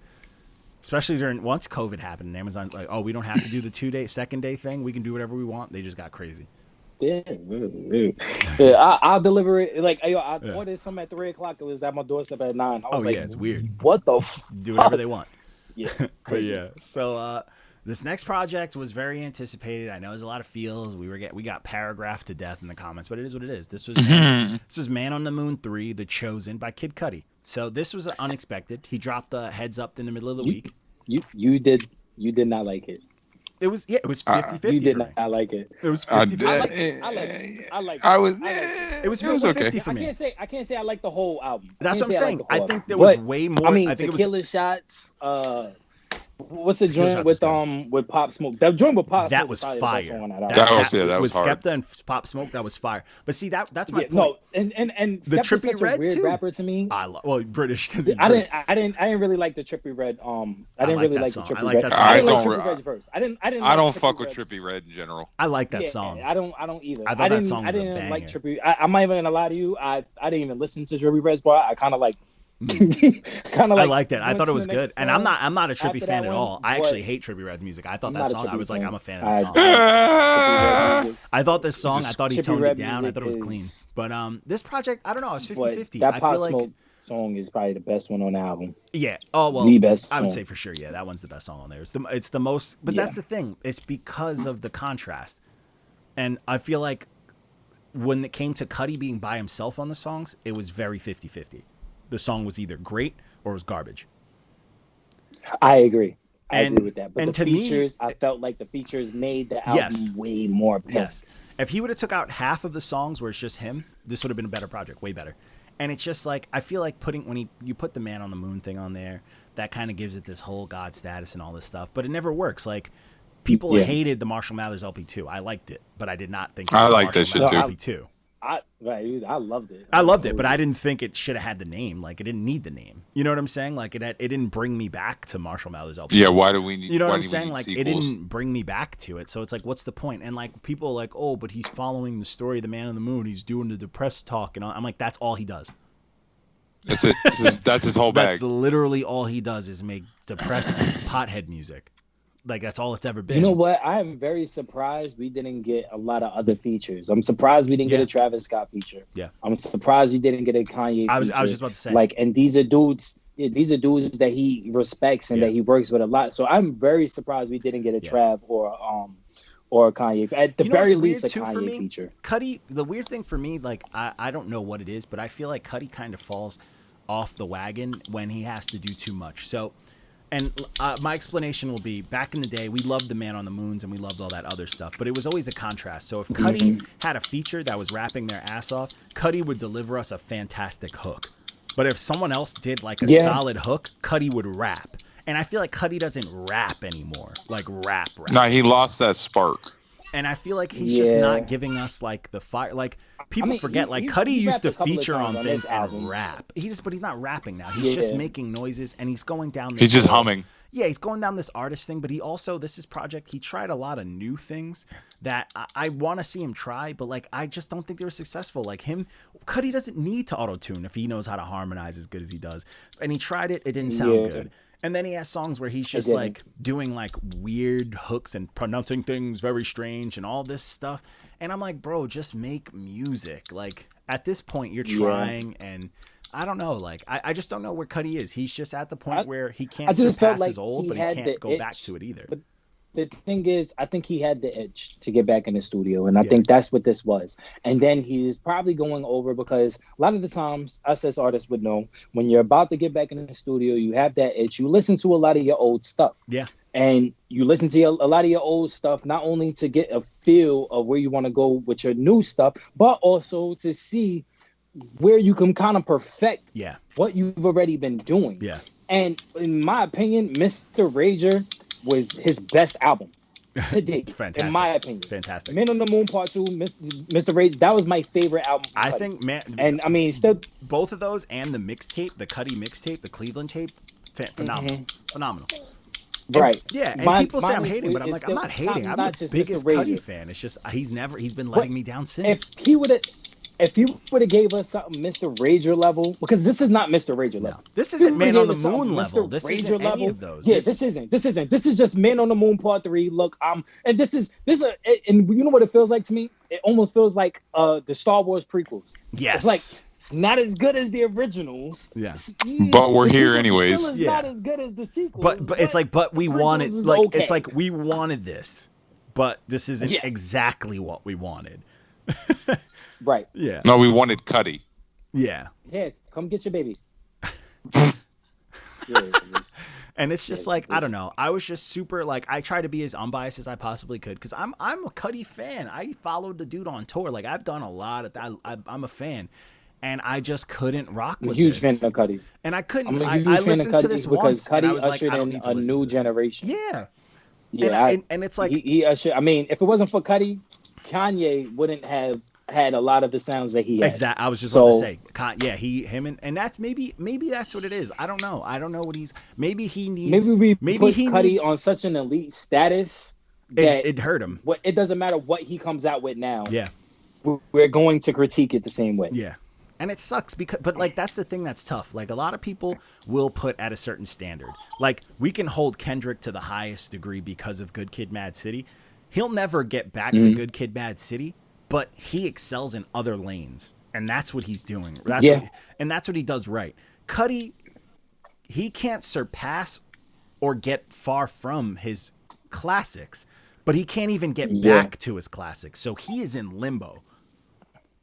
B: Especially once COVID happened, and Amazon's like, oh, we don't have to do the second day thing. We can do whatever we want. They just got crazy.
D: Yeah, I'll deliver it. Like, I ordered some at 3 o'clock. It was at my doorstep at 9. I was
B: it's weird.
D: What the
B: do whatever they want.
D: Yeah,
B: but yeah. So this next project was very anticipated. I know there's a lot of feels. We got paragraphed to death in the comments, but it is what it is. This was Man on the Moon 3, The Chosen by Kid Cudi. So this was unexpected. He dropped the heads up in the middle of the week.
D: You did not like it.
B: It was 50-50.
D: You did not like it.
B: It was 50-50.
F: It
B: was 50-50 for me.
D: I can't say I like the whole album.
B: That's what I'm saying. I think there was way more.
D: I mean,
B: I think
D: Tequila Shots. What's the joint with Pop Smoke? That joint with Pop Smoke.
B: That was fire.
F: That was hard.
B: Skepta and Pop Smoke. That was fire. But see, that's my point.
D: No, and
B: the
D: Skepta's
B: Trippie
D: such
B: Red
D: a weird
B: too.
D: rapper to me.
B: British because
D: I didn't really like the Trippie Red. I didn't really like the Trippie Red.
B: I
F: didn't
D: like Trippie Red's verse. I
F: don't fuck with Trippie Red in general.
B: I like that song.
D: I don't either.
B: I thought that song was a
D: didn't
B: banger.
D: like Trippie. I'm not even gonna lie to you. I didn't even listen to Trippie Red's part. I kind of like Kind of
B: I
D: like
B: liked it. I thought it was good, and I'm not a Trippy
D: after
B: fan
D: that
B: at
D: one,
B: all. I
D: but-
B: actually hate Trippy Red's music. I thought
D: I'm
B: that
D: not a
B: song. I
D: Trippy
B: was like,
D: fan.
B: I'm a fan of the song.
D: Trippy Red music
B: I thought this song. I thought he
D: Trippy
B: toned it
D: Red
B: down. I
D: music
B: thought it was
D: is-
B: clean. But this project, I don't know. It's
D: but
B: 50-50.
D: that
B: I
D: Pop
B: feel like
D: Smoke song is probably the best one on the album.
B: yeah. Oh well,
D: The best
B: I would
D: song.
B: say for sure. Yeah, that one's the best song on there. It's the most. But
D: Yeah.
B: that's the thing. It's because of the contrast, and I feel like when it came to Cudi being by himself on the songs, it was very 50-50. The song was either great or it was garbage.
D: I agree. I
B: And-
D: agree with that. But
B: and
D: the
B: to me-
D: features, I felt like the features made the album
B: Yes.
D: way more pimp.
B: Yes. If he would have took out half of the songs where it's just him, this would have been a better project, way better. And it's just like I feel like when you put the Man on the Moon thing on there, that kind of gives it this whole God status and all this stuff, but it never works. Like people
D: Yeah.
B: hated the Marshall Mathers LP 2. I liked it, but I did not think it
C: I
B: was
C: liked that
B: Marshall
C: shit
B: Mathers
C: too.
B: LP 2.
D: I loved it.
B: I loved it, but I didn't think it should have had the name. Like it didn't need the name. You know what I'm saying? Like it didn't bring me back to Marshall Mathers LP.
C: Yeah, why do we need?
B: You know
C: why
B: what I'm
C: do we
B: saying?
C: need
B: Like
C: sequels?
B: it didn't bring me back to it. So it's like, what's the point? And like people are like, oh, but he's following the story of the Man on the Moon. He's doing the depressed talk, and all. I'm like, that's all he does.
C: That's it. That's his whole bag.
B: That's literally all he does is make depressed pothead music. Like that's all it's ever been.
D: You know what? I am very surprised we didn't get a lot of other features. I'm surprised we didn't get
B: Yeah.
D: a Travis Scott feature.
B: Yeah.
D: I'm surprised we didn't get a Kanye
B: I was
D: feature.
B: just about to say.
D: Like, and these are dudes that he respects and
B: Yeah.
D: that he works with a lot. So I'm very surprised we didn't get a
B: Yeah.
D: Trav or a Kanye. At the
B: You know
D: very
B: what's
D: least, a
B: weird, too, for
D: Kanye
B: me?
D: feature.
B: Cudi, the weird thing for me, like I don't know what it is, but I feel like Cudi kind of falls off the wagon when he has to do too much. So, and my explanation will be: back in the day, we loved the Man on the Moons and we loved all that other stuff, but it was always a contrast. So if Cudi had a feature that was rapping their ass off, Cudi would deliver us a fantastic hook. But if someone else did like a solid hook, Cudi would rap. And I feel like Cudi doesn't rap anymore, like rap.
C: No, he lost that spark.
B: And I feel like he's just not giving us like the fire. Like people forget, like Cudi used to feature on things and rap. But he's not rapping now. He's just making noises and he's going down.
C: He's just humming.
B: Yeah, he's going down this artist thing. But he also, this project, he tried a lot of new things that I want to see him try. But like, I just don't think they were successful. Like Cudi doesn't need to auto tune if he knows how to harmonize as good as he does. And he tried it. It didn't sound good. And then he has songs where he's just like doing like weird hooks and pronouncing things very strange and all this stuff. And I'm like, bro, just make music. Like at this point you're trying and I don't know. Like I just don't know where Cudi is. He's just at the point where he can't surpass his old, but he can't go back to it either.
D: But the thing is, I think he had the itch to get back in the studio, and I think that's what this was. And then he's probably going over because a lot of the times, us as artists would know, when you're about to get back in the studio, you have that itch. You listen to a lot of your old stuff.
B: Yeah.
D: And you listen to a lot of your old stuff, not only to get a feel of where you want to go with your new stuff, but also to see where you can kind of perfect what you've already been doing.
B: Yeah.
D: And in my opinion, Mr. Rager was his best album to date.
B: Fantastic.
D: In my opinion.
B: Fantastic.
D: Man on the Moon Part 2, Mr. Rager, that was my favorite album.
B: I think, man.
D: And I mean, still.
B: Both of those and the mixtape, the Cudi mixtape, the Cleveland tape, phenomenal. Phenomenal.
D: Right.
B: And people say I'm hating, but I'm like, I'm not hating. I'm the biggest Cudi fan. It's just, he's been letting me down since.
D: If he would have gave us something Mr. Rager level, because this is not Mr. Rager level.
B: No, this isn't Man on the Moon level. This isn't any of those.
D: Yeah, this isn't. This is just Man on the Moon Part 3. Look, and this is and you know what it feels like to me? It almost feels like the Star Wars prequels.
B: Yes.
D: It's like it's not as good as the originals.
B: Yeah.
C: But we're here anyways.
D: It's not as good as the sequels.
B: But it's like, but we wanted, like, it's like we wanted this, but this isn't exactly what we wanted.
D: Right.
B: Yeah.
C: No, we wanted Cudi.
B: Yeah.
D: Yeah, come get your baby.
B: And it's just like, I don't know. I was just super, like, I try to be as unbiased as I possibly could because I'm a Cudi fan. I followed the dude on tour. Like, I've done a lot of that. I'm a fan. And I just couldn't rock with
D: I'm a huge
B: this.
D: fan of Cudi.
B: And I couldn't.
D: I'm a
B: I
D: huge fan of
B: listened
D: Cudi
B: to this
D: because
B: once, and I
D: Cudi
B: was like,
D: ushered
B: I don't
D: in
B: need to
D: a
B: listen
D: new
B: to this.
D: generation.
B: Yeah.
D: Yeah,
B: and it's like
D: he ushered. I mean, if it wasn't for Cudi, Kanye wouldn't have had a lot of the sounds that he had.
B: Exactly. I was just about to say, and that's maybe that's what it is. I don't know. I don't know what he's. Maybe he needs.
D: Maybe put Cudi on such an elite status that
B: it hurt him.
D: It doesn't matter what he comes out with now.
B: Yeah,
D: we're going to critique it the same way.
B: Yeah. And it sucks but like that's the thing that's tough. Like a lot of people will put at a certain standard. Like we can hold Kendrick to the highest degree because of Good Kid, Mad City. He'll never get back to Good Kid, Mad City, but he excels in other lanes, and that's what he's doing. That's what he does right. Cudi, he can't surpass or get far from his classics, but he can't even get back to his classics. So he is in limbo.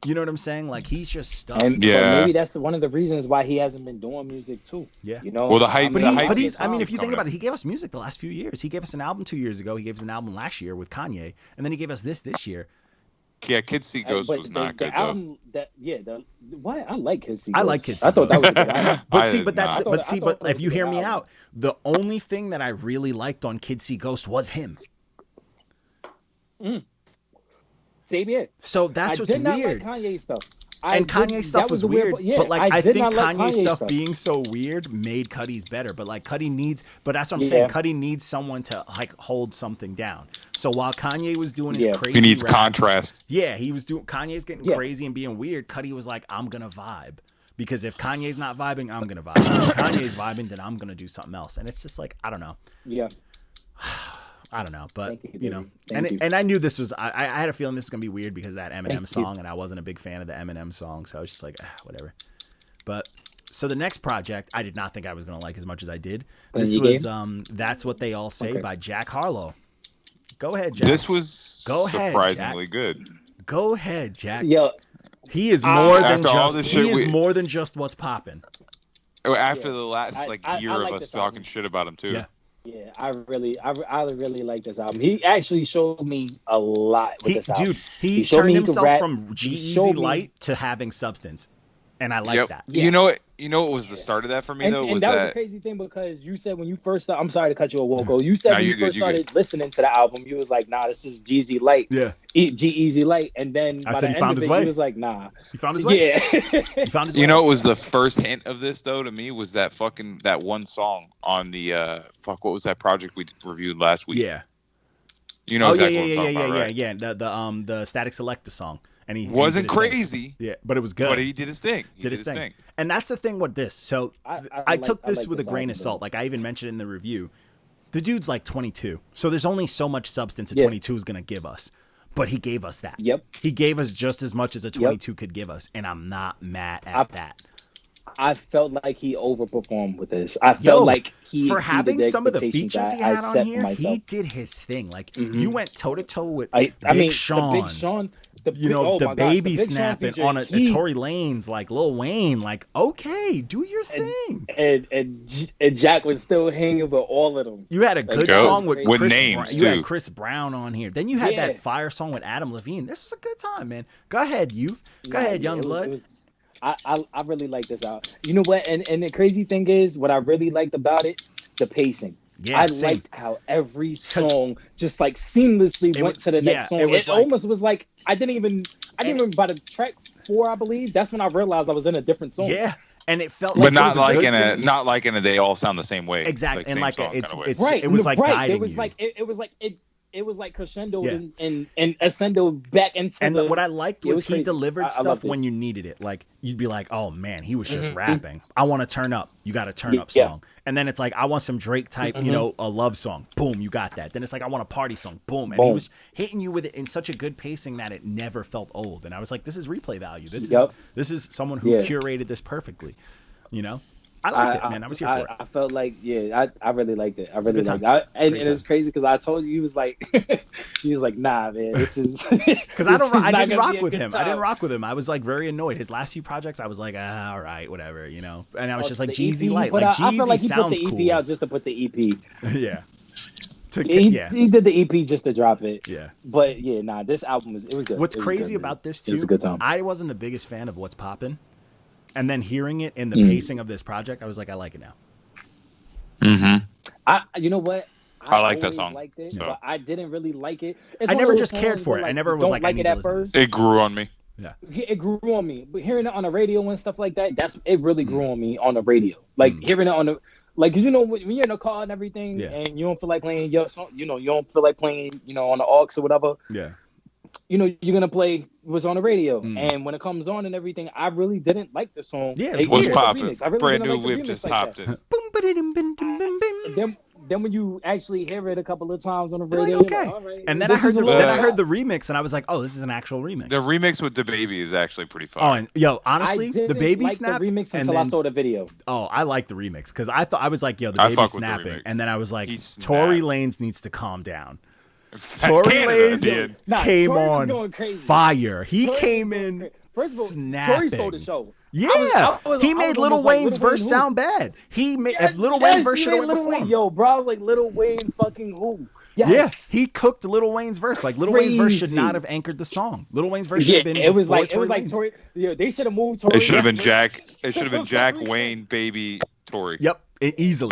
B: You know what I'm saying? Like he's just stuck.
D: And maybe that's one of the reasons why he hasn't been doing music too.
B: Yeah.
D: You know.
C: Well, the hype.
B: But he's. I mean, if you think about it, he gave us music the last few years. He gave us an album 2 years ago. He gave us an album last year with Kanye, and then he gave us this year.
C: Yeah, Kids See Ghosts was not good
D: album though. What I like Kids See Ghosts.
B: I like Kids See
D: Ghosts. I thought that was a good album.
B: But if you hear me out, the only thing that I really liked on Kids See Ghosts was him.
D: Same here.
B: So that's what's weird.
D: I did not like Kanye stuff.
B: Kanye stuff was weird, but like I think Kanye stuff
D: being
B: being so weird made Cudi's better. But like Cudi needs, but that's what I'm saying. Cudi needs someone to like hold something down. So while Kanye was doing his crazy,
C: he needs
B: raps,
C: contrast.
B: Yeah, he was doing. Kanye's getting crazy and being weird. Cudi was like, I'm gonna vibe because if Kanye's not vibing, I'm gonna vibe. If Kanye's vibing, then I'm gonna do something else. And it's just like I don't know.
D: Yeah.
B: I don't know, but you know, and I knew this was. I had a feeling this was gonna be weird because of that Eminem song, and I wasn't a big fan of the Eminem song, so I was just like, whatever. But so the next project, I did not think I was gonna like as much as I did. This was That's What They All Say by Jack Harlow. Go ahead, Jack.
F: This was surprisingly good.
B: Go ahead, Jack.
D: Yo,
B: he is more than just. He is more than just what's popping.
F: After the last year of us talking shit about him too.
B: Yeah.
D: Yeah, I really like this album. He actually showed me a lot with this album.
B: Dude, he turned himself from G-Eazy light to having substance, and I like that.
F: Yeah. You know what was the start of that for me though?
D: And that was a crazy thing because you said when you first started, I'm sorry to cut you off, Woko. You said when you first started listening to the album, you was like, nah, this is G-Eazy light. Yeah. G-Eazy light. And then by the end of it, he was like, nah.
B: He found his way?
D: Yeah.
B: He found his way.
F: You know, it was the first hint of this though to me was that one song on the what was that project we reviewed last week?
B: Yeah.
F: You know exactly what I'm talking about, right?
B: Yeah. The Static Selecta song. And he
F: wasn't crazy.
B: Yeah, but it was good.
F: But he did his thing. He did his thing.
B: And that's the thing with this. So I took this with a grain of salt. Like I even mentioned in the review, the dude's like 22. So there's only so much substance a 22 is going to give us. But he gave us that.
D: Yep.
B: He gave us just as much as a 22 could give us. And I'm not mad at that.
D: I felt like he overperformed with this. I felt like he
B: for having some of the features he had on here,
D: myself.
B: he did his thing. Like you went toe to toe with Big Sean. The baby snapping on a Tory Lanez, like Lil Wayne, like okay, do your thing.
D: And Jack was still hanging with all of them.
B: You had a good song with Chris
F: names.
B: You had Chris Brown on here. Then you had that fire song with Adam Levine. This was a good time, man. Go ahead, youth. Go ahead, young blood.
D: I really like this out. You know what? And the crazy thing is, what I really liked about it, the pacing.
B: Yeah,
D: I liked how every song just like seamlessly went to the next song. It almost was like I didn't even by the track 4, I believe. That's when I realized I was in a different song.
B: Yeah. And it felt
F: but not like in a they all sound the same way.
B: Exactly.
F: Like
B: and like
D: right.
B: It was like guiding
D: it was
B: you.
D: Like it was like crescendo and ascendo back into
B: and what I liked was he delivered stuff when you needed it. Like you'd be like, oh man, he was just rapping. I want to turn up. You got a turn up song. And then it's like, I want some Drake type, a love song. Boom, you got that. Then it's like, I want a party song. Boom. And he was hitting you with it in such a good pacing that it never felt old. And I was like, this is replay value. This is someone who curated this perfectly. You know? I liked it, man. I was here for it.
D: I felt like, I really liked it. I really liked it. And it was crazy because I told you, he was like, nah, man, this is
B: because I didn't rock with him. I didn't rock with him. I was like very annoyed. His last few projects, I was like, all right, whatever, you know. And I was just like, Jeezy light, like Jeezy
D: I feel like he
B: sounds
D: put the EP out just to put the EP.
B: Yeah.
D: He did the EP just to drop it.
B: Yeah.
D: But this album was good.
B: What's crazy about this too?
D: It was a good time.
B: I wasn't the biggest fan of What's Poppin'. And then hearing it in the pacing of this project, I was like, I like it now.
D: You know what?
F: I like that song.
D: Liked it, but I didn't really like it.
B: I never just cared for it. I never was like, I need to listen to this.
F: It grew on me.
B: Yeah.
D: It grew on me. But hearing it on the radio and stuff like that, it really grew on me on the radio. Like hearing it on the like, cause when you're in a car and everything, and you don't feel like playing your song, you don't feel like playing, on the aux or whatever.
B: Yeah.
D: you know, you're gonna play what's on the radio, and when it comes on and everything, I really didn't like the song.
B: Yeah,
C: what's popping?
D: Really
C: Brand new
D: like
C: whip just hopped in.
D: Then when you actually hear it a couple of times on the radio,
B: like, okay.
D: you're like, all right,
B: and then I heard the remix, and I was like, oh, this is an actual remix.
C: The remix with DaBaby is actually pretty fun.
B: Oh, and honestly, the baby
D: like
B: snap
D: the remix until I saw the video.
B: Oh, I like the remix because I was like, yo, the baby snapping, and then I was like, Tory Lanez needs to calm down. Tory Lanez came on fire. He came in snapping.
D: Tory stole the show.
B: Yeah, he made Lil Wayne's verse sound bad. He made if Lil Wayne's verse should have went before.
D: Yo, bro, I was like, Lil Wayne fucking who? Yes.
B: Yeah, he cooked Lil Wayne's verse. Like Lil Wayne's verse should not have anchored the song. Lil Wayne's verse should have been.
D: It was like Tory. Yeah, they should have moved Tory.
C: It should have been Jack. It should have been Jack, Wayne, Baby, Tory.
B: Yep, easily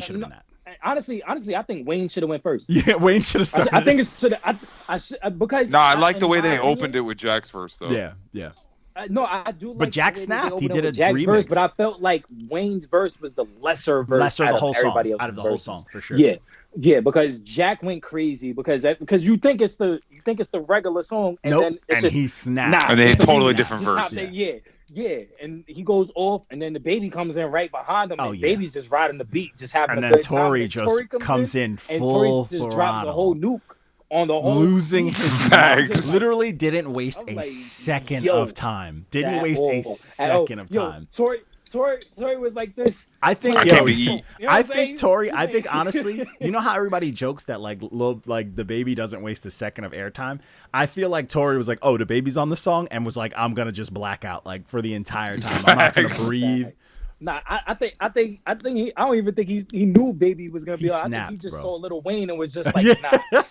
B: should have been that.
D: Honestly, I think Wayne should have went first.
B: Yeah, Wayne should have started.
D: I think it should have. Because
C: I like the way they opened it with Jack's verse though.
B: Yeah.
D: No, I do.
B: But Jack snapped. He did a
D: Jack's
B: remix.
D: verse, but I felt like Wayne's verse was the lesser verse
B: of the whole song,
D: out
B: of the whole song for sure.
D: Yeah, because Jack went crazy because you think it's the regular song, and then it's just
B: he snapped.
C: And they totally different verse.
D: Yeah, and he goes off, and then the baby comes in right behind him, and Baby's just riding the beat, just having a good time.
B: Tory just comes in full
D: and Tory just drops the whole nuke on the whole,
B: losing his mind. Literally didn't waste a second of time. Didn't waste a second of time.
D: Tory was like this.
B: I think Tory. I think honestly, you know how everybody jokes that like the baby doesn't waste a second of airtime. I feel like Tory was like, oh, the baby's on the song, and was like, I'm gonna just black out like for the entire time. I'm not gonna breathe.
D: Nah, I think he. I don't even think he knew Baby was gonna be on. I think he just saw Lil Wayne and was just like, nah.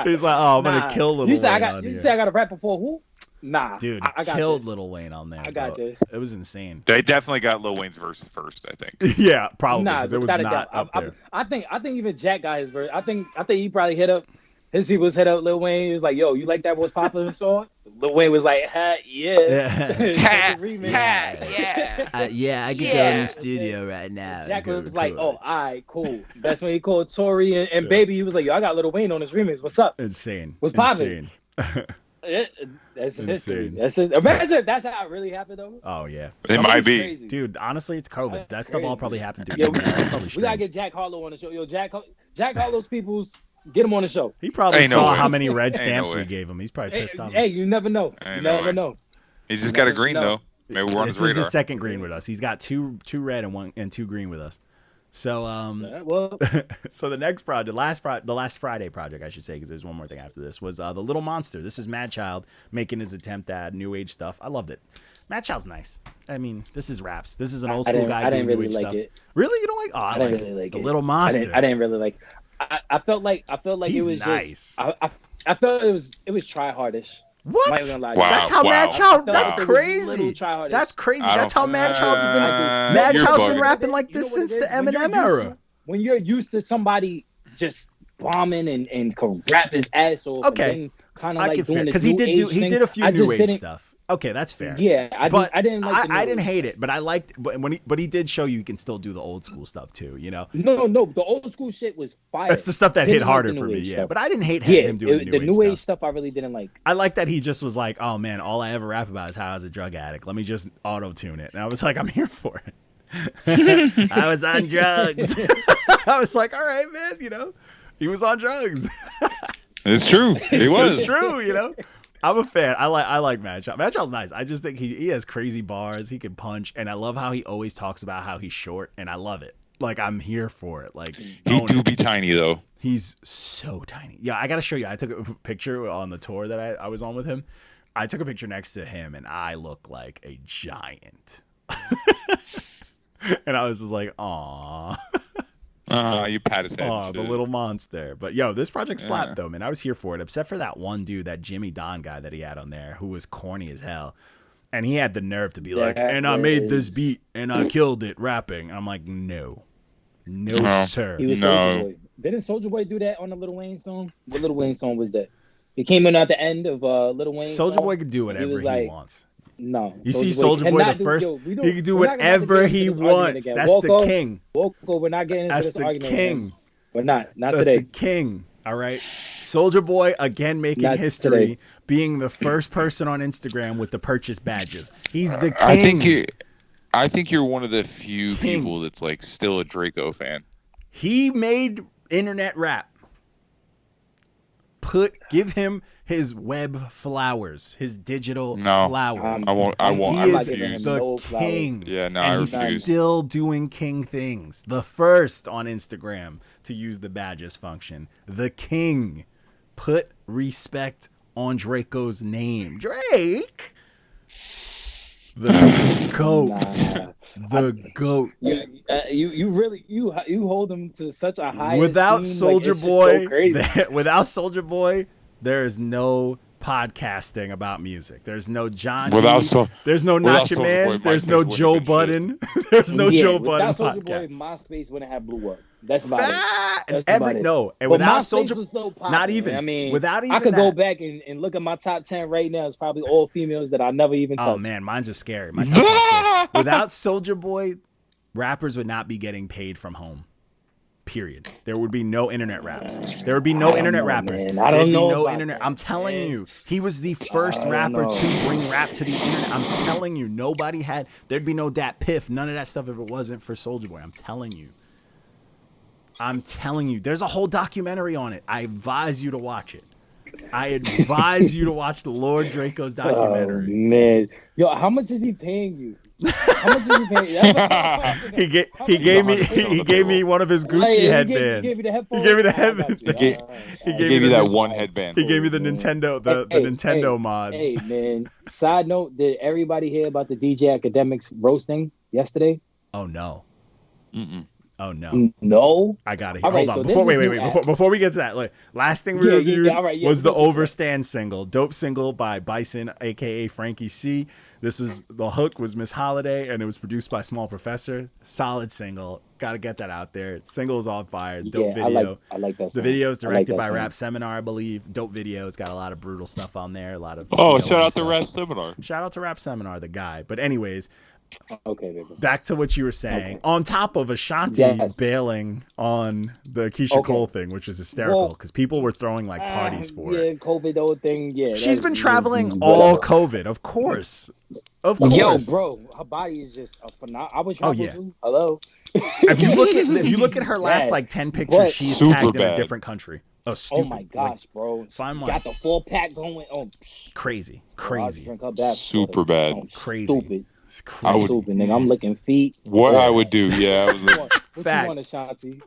B: He's like, oh, I'm gonna kill Lil Wayne.
D: You say I got to rap before who? Nah,
B: dude,
D: I got
B: killed
D: this.
B: Lil Wayne on there.
D: I got this.
B: It was insane.
C: They definitely got Lil Wayne's verse first, I think.
B: Yeah, probably.
D: Nah,
B: it was not up there.
D: I think even Jack got his verse. I think he probably hit up. His people hit up Lil Wayne. He was like, "Yo, you like that most popular song?" Lil Wayne was like, yeah.
B: Yeah,
D: yeah.
B: I could go in the studio right now.
D: Jack was like, "Oh, all right, cool." That's when he called Tory and Baby. He was like, "Yo, I got Lil Wayne on this remix. What's up?"
B: Insane.
D: What's popping? That's insane. Imagine that's how it really happened, though.
B: Oh yeah,
C: it might be,
D: crazy.
B: Dude. Honestly, it's COVID. That
D: crazy.
B: Stuff all probably happened to
D: me.
B: We
D: gotta get Jack Harlow on the show. Yo, Jack Harlow's people's. Get him on the show.
B: He probably saw how many red stamps we gave him. He's probably pissed off.
D: Hey, you never know. You never know.
C: He's just got a green though. Maybe we're on his radar.
B: This is his second green with us. He's got two red and two green with us. So so the next project, the last Friday project, I should say, because there's one more thing after this, was the Little Monster. This is Madchild making his attempt at new age stuff. I loved it. Madchild's nice. I mean, this is raps. This is an old school guy doing new age stuff. Really, you don't like? Oh, I
D: didn't really like
B: the
D: it.
B: Little Monster.
D: I didn't really like. I felt like
B: He's
D: it was
B: nice.
D: Just. I felt it was try hardish.
B: What?
C: Wow,
B: that's how Madchild. That's crazy. That's crazy. That's how Madchild's been. Madchild's been rapping like this since the Eminem era.
D: When you're used to somebody just bombing and can rap his ass off,
B: okay,
D: kind of like doing
B: because he did a few new age stuff. Okay, that's fair.
D: Yeah, I didn't like.
B: I didn't hate it, but I liked. But he did show you can still do the old school stuff too. You know.
D: No, the old school shit was fire.
B: That's the stuff that hit harder for me. Yeah, stuff. But I didn't hate him doing
D: the new age stuff. I really didn't like.
B: I like that he just was like, oh man, all I ever rap about is how I was a drug addict. Let me just auto tune it, and I was like, I'm here for it. I was on drugs. I was like, all right, man. You know, he was on drugs.
C: It's true. He was.
B: It's true. You know. I'm a fan. I like Madchild. Madchild's nice. I just think he has crazy bars. He can punch, and I love how he always talks about how he's short, and I love it. Like I'm here for it. Like
C: he do be tiny though.
B: He's so tiny. Yeah, I gotta show you. I took a picture on the tour that I was on with him. I took a picture next to him, and I look like a giant. And I was just like, aw.
C: You pat his head.
B: Oh, the little monster. But yo, this project slapped though, man. I was here for it, except for that one dude, that Jimmy Don guy that he had on there, who was corny as hell. And he had the nerve to be like, and I made this beat and I killed it rapping. And I'm like, no, sir.
D: He was Soulja Boy. Didn't Soulja Boy do that on the Lil Wayne song? What Lil Wayne song was that? He came in at the end of Lil Wayne.
B: Soulja Boy could do whatever he wants.
D: No,
B: you see Soulja Boy the first. He can do whatever he wants. That's the king.
D: We're not getting into this argument.
B: King.
D: We're not
B: That's
D: today.
B: The king. All right. Soulja Boy again making
D: Not
B: history,
D: today.
B: being the first person on Instagram with the purchase badges. He's the king.
F: I think you're one of the few
B: King.
F: people that's like still a Draco fan.
B: He made internet rap. Give him his web flowers, his digital flowers.
F: I won't.
B: He
F: I
B: is
F: refuse.
B: the king.
F: Yeah, no,
B: and
F: I
B: he's
F: refuse.
B: still doing king things. The first on Instagram to use the badges function. The king. Put respect on Draco's name. Drake. The GOAT. The GOAT.
D: You really hold him to such a high
B: Without
D: esteem, like,
B: Soulja
D: it's
B: Boy,
D: just so crazy.
B: without Soulja Boy, there is no podcasting about music. There's no John. There's no Nacho Mans. There's no Joe Budden. There's no Joe Budden
D: without Soulja Boy,
B: podcast.
D: MySpace wouldn't have blew up. That's about it.
B: And
D: That's about it.
B: no, and
D: But
B: without
D: MySpace
B: Soulja,
D: was so popular.
B: not even.
D: I mean,
B: without even
D: I could
B: that,
D: go back and look at my top 10 right now. It's probably all females that I never even touched.
B: Oh man, mine's are scary. My top 10 is scary. Without Soulja Boy, rappers would not be getting paid from home. Period. There would be no internet raps. There would be no internet rappers.
D: Man. I don't know.
B: No
D: about
B: internet.
D: that,
B: I'm telling
D: man.
B: you, he was the first rapper to bring rap to the internet. I'm telling you, nobody had. There'd be no Dat Piff, none of that stuff if it wasn't for Soulja Boy. I'm telling you. There's a whole documentary on it. I advise you to watch it. I advise you to watch the Lord Draco's documentary.
D: Oh, man, yo, how much is he paying you? How much is he paying you?
B: He gave me one of his Gucci headbands.
D: He gave me the headphones.
B: He gave me the headband.
F: He gave you that one headband.
B: He gave me the Nintendo, the Nintendo mod.
D: Hey man, side note: did everybody hear about the DJ Academics roasting yesterday?
B: Oh no.
F: Mm-mm.
B: Oh no.
D: No.
B: I gotta hear.
D: All right,
B: Hold on.
D: so
B: Wait. Before we get to that, like last thing we reviewed was the Overstand single, dope single by Bison, aka Frankie C. The hook was Miss Holiday, and it was produced by Small Professor. Solid single. Gotta get that out there. Single is on fire. Dope video.
D: I like that song.
B: The video is directed by Rap Seminar, I believe. Dope video. It's got a lot of brutal stuff on there. A lot of
F: shout out to Rap Seminar.
B: Shout out to Rap Seminar, the guy. But anyways.
D: Okay, baby.
B: Back to what you were saying. On top of Ashanti bailing on the Keisha Cole thing, which is hysterical because people were throwing like parties for it.
D: Yeah, COVID old thing. Yeah,
B: she's been traveling all COVID, of course. Of course.
D: Yo, bro, her body is just a phenomenal. I would travel too. Hello.
B: If you look at her last like 10 pictures, she's tagged in a different country.
D: Oh my gosh, bro! Got the 4-pack going. Oh,
B: crazy.
D: Drink her back.
F: Super bad.
B: Crazy.
D: Stupid.
B: I would,
D: stupid, nigga. I'm licking feet.
F: What I would do, yeah. I was like,
D: what you want, Ashanti?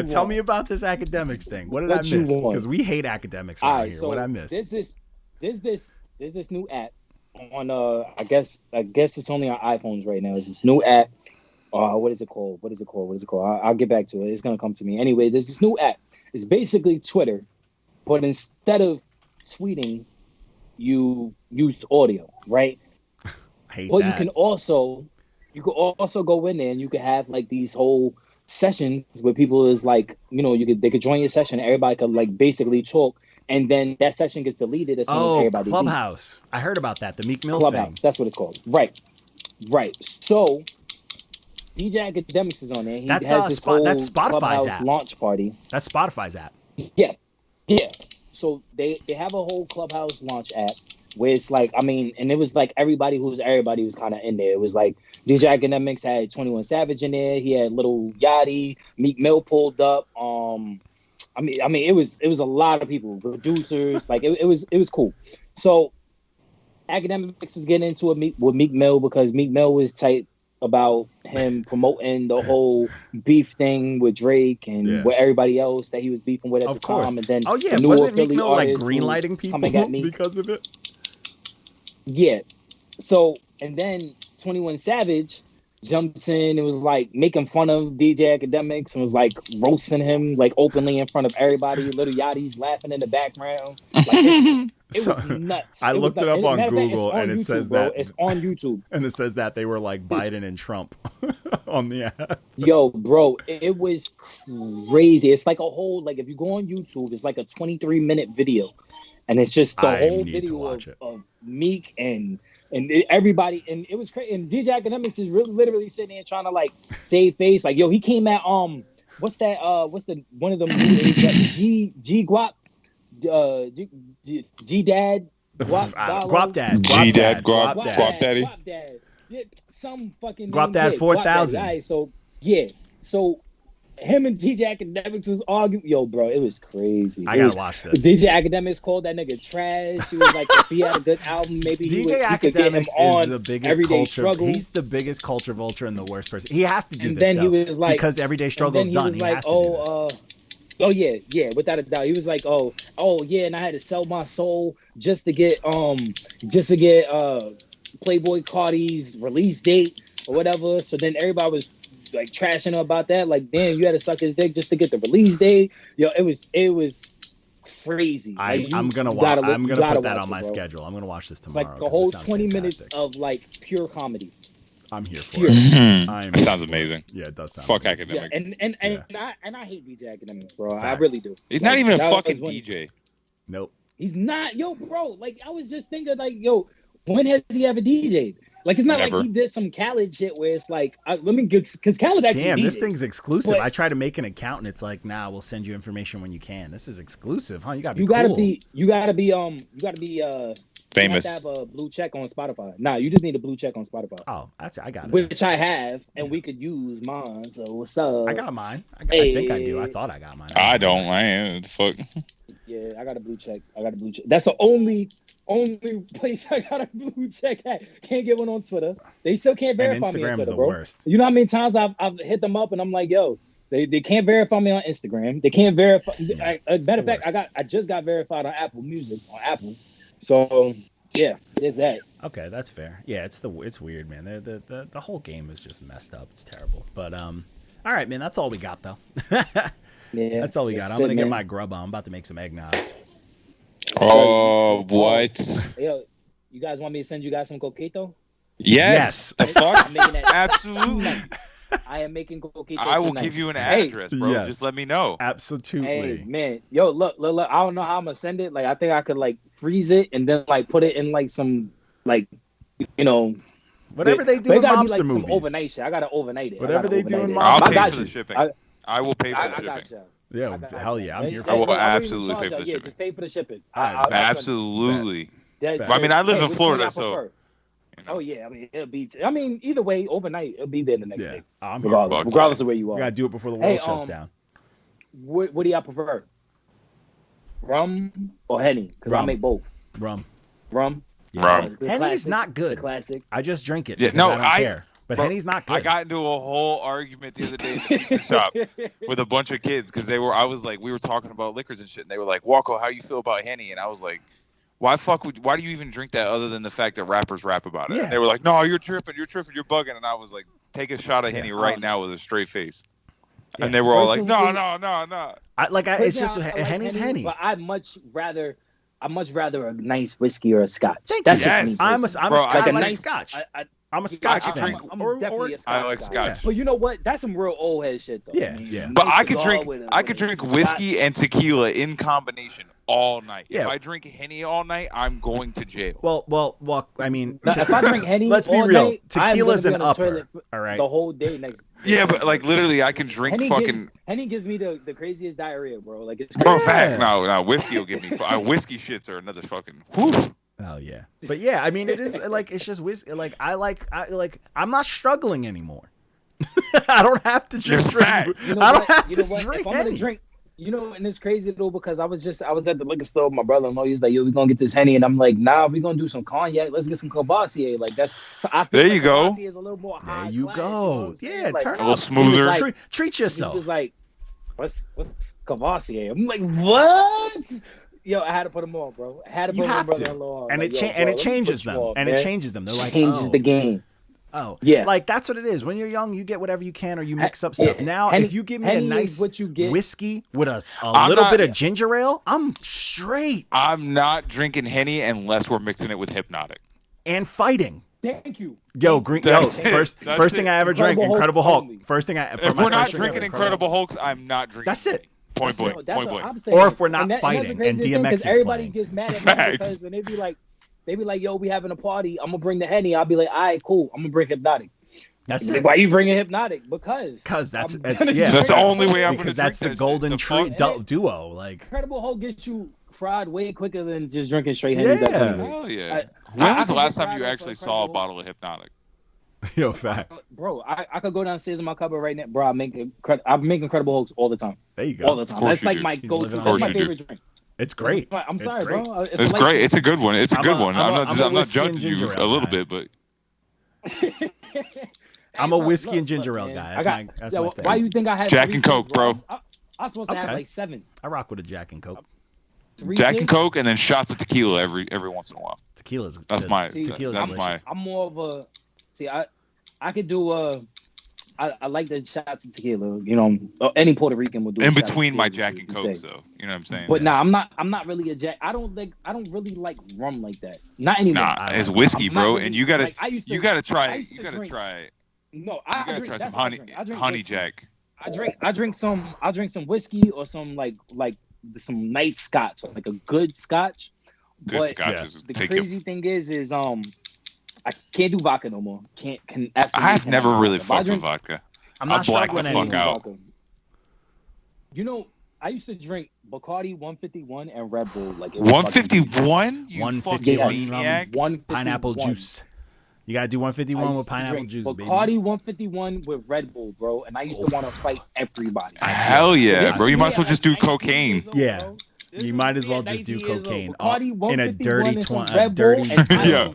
B: Tell me about this academics thing. What did I miss? Because we hate academics around here. What I miss?
D: There's this new app on I guess it's only on iPhones right now. It's this new app. What is it called? I'll get back to it. It's gonna come to me. Anyway, there's this new app. It's basically Twitter, but instead of tweeting, you use audio, right? But you can also go in there and you can have like these whole sessions where people is like, they could join your session. Everybody could like basically talk, and then that session gets deleted as soon as everybody
B: Clubhouse.
D: leaves.
B: I heard about that. The Meek Mill
D: Clubhouse.
B: thing.
D: That's what it's called. Right. So DJ Academics is on there.
B: That's
D: Spotify's
B: Clubhouse app.
D: Launch party.
B: That's Spotify's app.
D: Yeah. So they have a whole Clubhouse launch app where it's like, and it was like everybody was kind of in there. It was like DJ Academics had 21 Savage in there. He had Little Yachty. Meek Mill pulled up. It was a lot of people, producers. Like it was cool. So Academics was getting into it with Meek Mill because Meek Mill was tight about him promoting the whole beef thing with Drake and with everybody else that he was beefing with at the time. And then
B: wasn't Meek Mill like greenlighting people because of it?
D: Yeah. So, and then 21 Savage jumps in and was like making fun of DJ Academics and was like roasting him like openly in front of everybody. Little Yachty's laughing in the background. Like, it was nuts.
B: I looked it up on Google and it says that
D: it's on YouTube.
B: And it says that they were like Biden and Trump on the app.
D: Yo, bro, it was crazy. It's like a whole, like if you go on YouTube, it's like a 23-minute video. And it's just the whole video of Meek and everybody, and it was crazy. And DJ Academics is literally sitting there trying to like save face. Like, yo, he came at what's that? What's the one of them new age G Guap, G Dad,
B: Guap Dad,
F: G Dad,
B: Guap
F: Daddy.
D: Guap Dad. Yeah, some fucking
B: Guap Dad 4000.
D: Right, so yeah, so him and DJ Academics was arguing. Yo, bro, it was crazy.
B: I gotta watch this.
D: DJ Academics called that nigga trash. He was like, if he had a good album, maybe
B: DJ Academics is the biggest culture.
D: Struggle.
B: He's the biggest culture vulture and the worst person. He has to do
D: and
B: this.
D: Then
B: though,
D: he was like,
B: because Everyday Struggle's
D: he
B: done.
D: Was
B: he
D: like,
B: has to do this.
D: Oh yeah, without a doubt. He was like, oh yeah, and I had to sell my soul just to get Playboy Cardi's release date or whatever. So then everybody was like trashing him about that. Like, damn, you had to suck his dick just to get the release date. Yo, it was crazy.
B: I'm gonna put that on my schedule. I'm gonna watch this tomorrow.
D: It's like a whole 20 minutes of like pure comedy.
B: I'm here for it.
F: That sounds amazing.
B: Yeah, it does sound.
F: Fuck
B: amazing.
F: Academics.
D: Yeah, and I hate DJ Academics, bro.
B: Facts.
D: I really do.
F: He's not even a fucking DJ.
B: Nope.
D: He's not, yo, bro. Like I was just thinking, like, yo, when has he ever DJ'd? Like it's not
F: Never.
D: like he did some Khaled shit where it's like, let me get because Khaled actually.
B: Damn, this
D: DJ'd.
B: thing's exclusive.
D: But
B: I try to make an account and it's like, nah, we'll send you information when you can. This is exclusive, huh? You gotta be.
D: You gotta be
F: Famous.
D: You have to have a blue check on Spotify. Nah, you just need a blue check on Spotify.
B: Oh, I got it.
D: Which I have, and we could use mine. So what's up?
B: I got mine. I think I do. I thought I got mine.
F: I don't. I am. What the fuck?
D: Yeah, I got a blue check. That's the only place I got a blue check at. Can't get one on Twitter. They still can't verify me on Twitter, bro.
B: Worst.
D: You know how many times I've hit them up and I'm like, yo, they can't verify me on Instagram. They can't verify.
B: Yeah,
D: matter of fact, I just got verified on Apple Music on Apple. So yeah, there's that.
B: Okay, that's fair. Yeah, it's weird, man. The whole game is just messed up. It's terrible. But all right, man. That's all we got though.
D: Yeah,
B: that's all we got. I'm gonna get my grub on. I'm about to make some eggnog.
F: Oh, what?
D: Yo, you guys want me to send you guys some coquito?
F: Yes. The fuck?
D: I'm making that
C: Absolutely.
D: I am making coquito.
C: I will
D: tonight.
C: give you an address, bro.
B: Yes.
C: Just let me know.
B: Absolutely.
D: Hey man, yo, look, I don't know how I'm gonna send it. Like, I think I could like freeze it and then like put it in like some like, you know,
B: whatever they do in mobster movies.
D: Some overnight shit. I gotta overnight it.
B: Whatever they do in
C: I'll
B: mobster
C: pay for the shipping. I will pay for the shipping.
D: Gotcha.
B: Yeah, hell yeah, I'm here for
C: I will
B: it.
C: absolutely pay for the shipping.
D: Just pay for the shipping.
C: Absolutely.
B: Bet.
C: I mean, I live in
D: which
C: Florida,
D: one I
C: so.
D: prefer? Oh yeah, I mean it'll be. I mean, either way, overnight it'll be there the next day.
B: I'm here
D: Regardless of where you
B: We
D: are.
B: gotta do it before the world shuts down.
D: What do y'all prefer? Rum or Henny? Because I make both.
B: Rum.
C: Yeah.
B: Henny's not good.
D: Classic.
B: I just drink it.
C: Yeah,
B: No, I don't care. But
C: bro,
B: Henny's not good.
C: I got into a whole argument the other day in the pizza shop with a bunch of kids because I was like, we were talking about liquors and shit, and they were like, Walko, how you feel about Henny? And I was like, why do you even drink that other than the fact that rappers rap about it?
B: Yeah.
C: And they were like, no, you're tripping, you're bugging. And I was like, take a shot of Henny right now with a straight face.
B: Yeah.
C: And they were all like, no.
B: It's just Henny's Henny.
D: But I'd much rather a nice whiskey or a scotch.
B: That's
C: you.
B: just me. I like scotch. I'm a Scotch fan.
D: I'm definitely a Scotch.
C: I like
D: guy.
C: Scotch.
D: But you know what? That's some real old head shit, though.
B: Yeah,
D: I mean,
B: yeah.
C: But
D: nice
C: I could
D: cigar
C: drink
D: with
C: whiskey
D: Scotch.
C: and tequila in combination all night.
B: Yeah.
C: If I drink Henny all night, I'm going to jail.
B: Well. I mean,
D: Now, if I drink Henny,
B: let's be
D: all
B: real.
D: night,
B: Tequila's
D: I'm
B: an
D: gonna be on the
B: upper.
D: toilet
B: All right.
D: the whole day next.
C: Yeah, but like literally, I can drink
D: Henny gives me the craziest diarrhea, bro. Like it's
C: Bro,
D: crazy.
C: fact. No, whiskey will give me. Whiskey shits are another fucking. Whew.
B: Oh yeah, but yeah, I mean, it is like it's just whiskey. Like I'm not struggling anymore. I don't have to just drink.
D: You know
B: I don't
D: what?
B: have
D: You
B: to
D: know what?
B: drink.
D: If I'm gonna drink, you know, and it's crazy though because I was at the liquor store with my brother-in-law. He's like, "Yo, we gonna get this Henny," and I'm like, "Nah, we gonna do some cognac. Let's get some Courvoisier." Like that's so. I think
C: There you go.
D: Courvoisier is a little more high
B: There you
D: class,
B: go.
D: You know what I'm saying?
B: Yeah,
D: Like,
B: turn
C: A little
B: up.
C: smoother.
D: Like,
B: Treat
D: he
B: yourself.
D: was like, "What's Courvoisier?" I'm like, "What?" Yo, I had to put them on, bro. I had to
B: You
D: put my
B: have to.
D: brother-in-law on.
B: And
D: Like,
B: it changes them. Changes them. They're like,
D: changes the game.
B: Oh,
D: yeah.
B: Like that's what it is. When you're young, you get whatever you can, or you mix up stuff. Now,
D: Henny,
B: if you give me
D: Henny
B: a nice
D: what you get.
B: whiskey with a little bit of ginger ale, I'm straight.
C: I'm not drinking Henny unless we're mixing it with Hypnotic.
B: And fighting.
D: Thank you.
B: First thing I ever drank, Incredible Hulk. First thing
C: if we're not drinking Incredible Hulks, I'm not drinking.
B: That's it.
C: Point blank.
B: Or if we're not fighting and
D: thing,
B: DMX is
D: everybody
B: playing.
D: gets mad at me because when they be like, "Yo, we having a party. I'm gonna bring the Henny." I'll be like, "All right, cool. I'm gonna bring Hypnotic."
B: That's it.
D: Why you bringing Hypnotic? Because
B: that's
C: yeah. That's the only way I'm
B: because
C: gonna
B: that's
C: drink
B: the golden
C: shit.
B: duo. Like
D: Incredible Hulk gets you fried way quicker than just drinking straight Henny.
C: Hell yeah. When was the last time you actually saw a bottle of Hypnotic?
B: Yo, fact.
D: Bro, I could go downstairs in my cupboard right now. Bro, I make Incredible Hulks all the time.
B: There you go.
D: All the time. That's like my go-to. That's my favorite drink.
B: It's great.
D: I'm sorry, bro.
C: It's great. It's a good one. It's a good one. I'm not judging you a little bit, but
B: I'm a whiskey and ginger ale guy. That's my thing.
D: Why you think I had
C: Jack and Coke, bro?
D: I was supposed to have like 7.
B: I rock with a Jack and Coke.
C: Jack and Coke, and then shots of tequila every once in a while.
B: Tequila's
C: that's
B: good.
C: my.
B: Tequila's
C: that's
B: delicious.
C: my.
D: I'm more of a. See, I could do I like the shots of tequila. You know, any Puerto Rican would do.
C: In between my Jack and Coke, though. You know what I'm saying?
D: But nah, I'm not really a Jack. I don't really like rum like that. Not anymore.
C: Nah, it's whiskey, bro, really, and you gotta try. You gotta try.
D: No,
C: I gotta try some honey Jack.
D: I drink some whiskey or some like some nice scotch, like a good scotch.
C: Good scotch is
D: the crazy thing is I can't do vodka no more.
C: I've never really fucked with vodka.
B: I'm black the fuck out.
D: Vodka. You know, I used to drink Bacardi 151 and Red Bull. Like
C: 151? You
B: 151 pineapple juice. You gotta do 151 with pineapple juice,
D: Bacardi
B: baby.
D: Bacardi 151 with Red Bull, bro. And I used to want to fight everybody.
C: Hell yeah, bro. You might as well just do cocaine.
B: Yeah. You might as well just do cocaine in a dirty
C: yeah.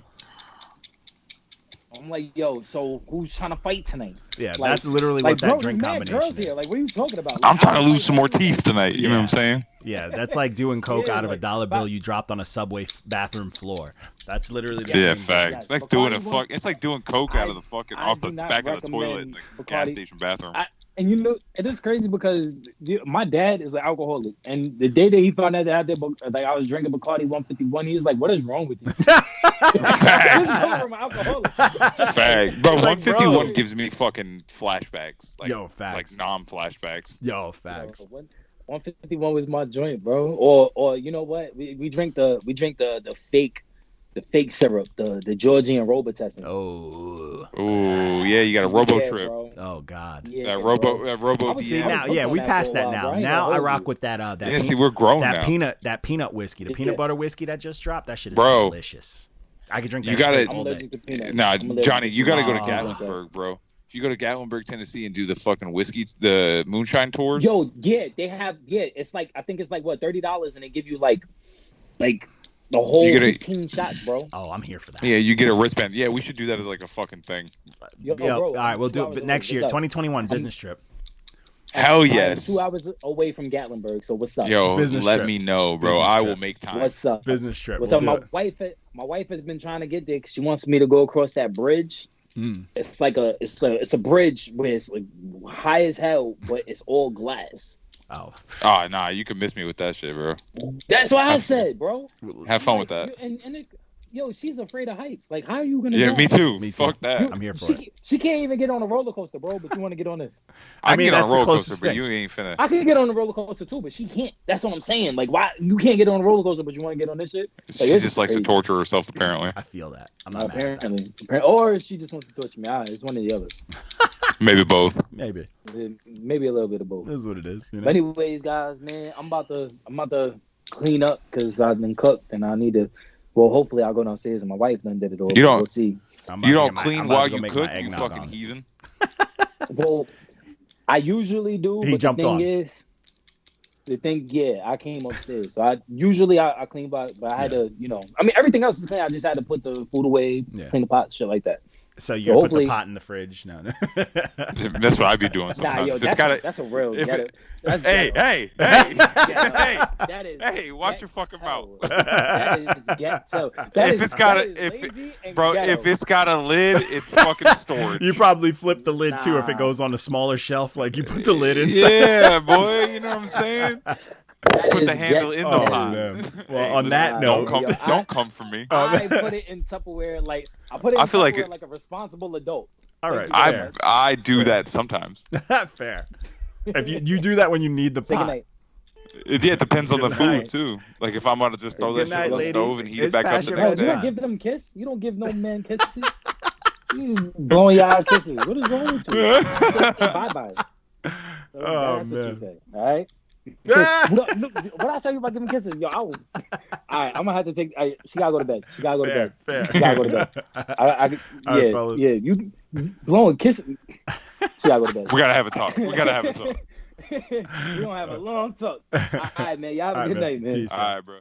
D: I'm like, yo, so who's trying to fight tonight?
B: Yeah, like, that's literally what that drink combination
D: girls
B: is.
D: Here. Like, what are you talking about?
C: Like, I'm trying to lose some more teeth tonight. You know what I'm saying?
B: Yeah, that's like doing coke out of a dollar bill you dropped on a subway bathroom floor. That's literally the same
C: facts. It's like doing it's like doing coke out of the fucking off the back of the toilet in the gas station bathroom.
D: And you know, it is crazy because my dad is an alcoholic, and the day that he found out that I was drinking Bacardi 151, he was like, "What is wrong with you?"
C: Fact, bro. 151 gives me fucking flashbacks. Like,
B: yo, facts.
C: Like non-flashbacks.
B: Yo, facts.
D: 151 was my joint, bro. Or you know what? We drink the fake syrup, the Georgian Robitussin.
B: Oh,
C: yeah, you got a Robo Trip.
B: Bro. Oh God,
C: that Robo.
B: See now, we passed that now.
D: Bro.
B: Now I rock with that.
C: Yeah, see, we're grown
B: now. That peanut whiskey, the peanut butter whiskey that just dropped. That shit is delicious. I could drink that.
C: Nah, Johnny, you gotta go to Gatlinburg, bro. If you go to Gatlinburg, Tennessee, and do the fucking whiskey, the moonshine tours.
D: Yo, yeah, they have. Yeah, it's like I think it's like what $30, and they give you like the whole 15 shots, bro.
B: Oh, I'm here for that.
C: Yeah, you get a wristband. Yeah, we should do that as like a fucking thing.
D: Yo, bro,
B: all right, we'll do it next year, 2021 business trip.
C: Hell yes.
D: 2 hours away from Gatlinburg, so what's up?
C: Yo,
B: business
C: let
B: trip.
C: me know, bro. I will make time.
D: What's up?
B: Business trip.
D: What's up? My wife has been trying to get there because she wants me to go across that bridge. It's like it's a bridge where it's like high as hell, but it's all glass.
B: Oh,
C: nah, you can miss me with that shit, bro.
D: That's what I said, bro.
C: Have fun with that.
D: Yo, she's afraid of heights. Like, how are you gonna?
C: Yeah,
D: go?
C: Me too. Fuck that.
B: I'm here for it.
D: She can't even get on a roller coaster, bro. But you want to get on this?
C: I mean, can get on a roller coaster, but you ain't finna.
D: I can get on a roller coaster too, but she can't. That's what I'm saying. Like, why you can't get on a roller coaster, but you want to get on this shit? Like,
C: she just likes to torture herself, apparently.
B: I feel that. I'm not
D: apparently, or she just wants to torture me. It's one or the other.
C: Maybe both.
B: Maybe
D: a little bit of both.
B: That's what it is. You know?
D: But anyways, guys, man, I'm about to clean up because I've been cooked and I need to. Well, hopefully I'll go downstairs and my wife done did it all. We'll see.
C: You don't clean while you cook, you fucking heathen.
D: Well, I usually do, but the thing is, I came upstairs. So I clean, but I had to, I mean, everything else is clean. I just had to put the food away, clean the pot, shit like that.
B: So you put the pot in the fridge? No.
C: That's what I'd be doing sometimes.
D: Nah, that's a real.
C: Hey, watch your fucking mouth.
D: That is ghetto.
C: If it's got a lid, it's fucking storage.
B: You probably flip the lid too if it goes on a smaller shelf. Like you put the lid inside.
C: Yeah, boy. You know what I'm saying? Put the handle in the pot.
B: Well, on that note,
C: don't come for me.
D: I put it in Tupperware like like a responsible adult.
B: All right,
C: I do that sometimes.
B: Fair. If you do that when you need the pot.
C: It depends on the food too. Like if I'm gonna just throw that shit on the stove and heat it back up the next day.
D: You don't give them kiss. You don't give no man kisses. You blowing y'all kisses. What is wrong with you? Bye-bye. That's what you say. All right? What I tell you about giving kisses? Yo, all right, I'm gonna have to take. She gotta go to bed. She gotta go to bed.
B: Fair.
D: She gotta go to bed. Yeah, you blowing kisses. She gotta go to bed.
C: We gotta have a talk. We gonna have a
D: talk. All right, man. Y'all have a good night, man.
B: Peace.
C: All right, bro.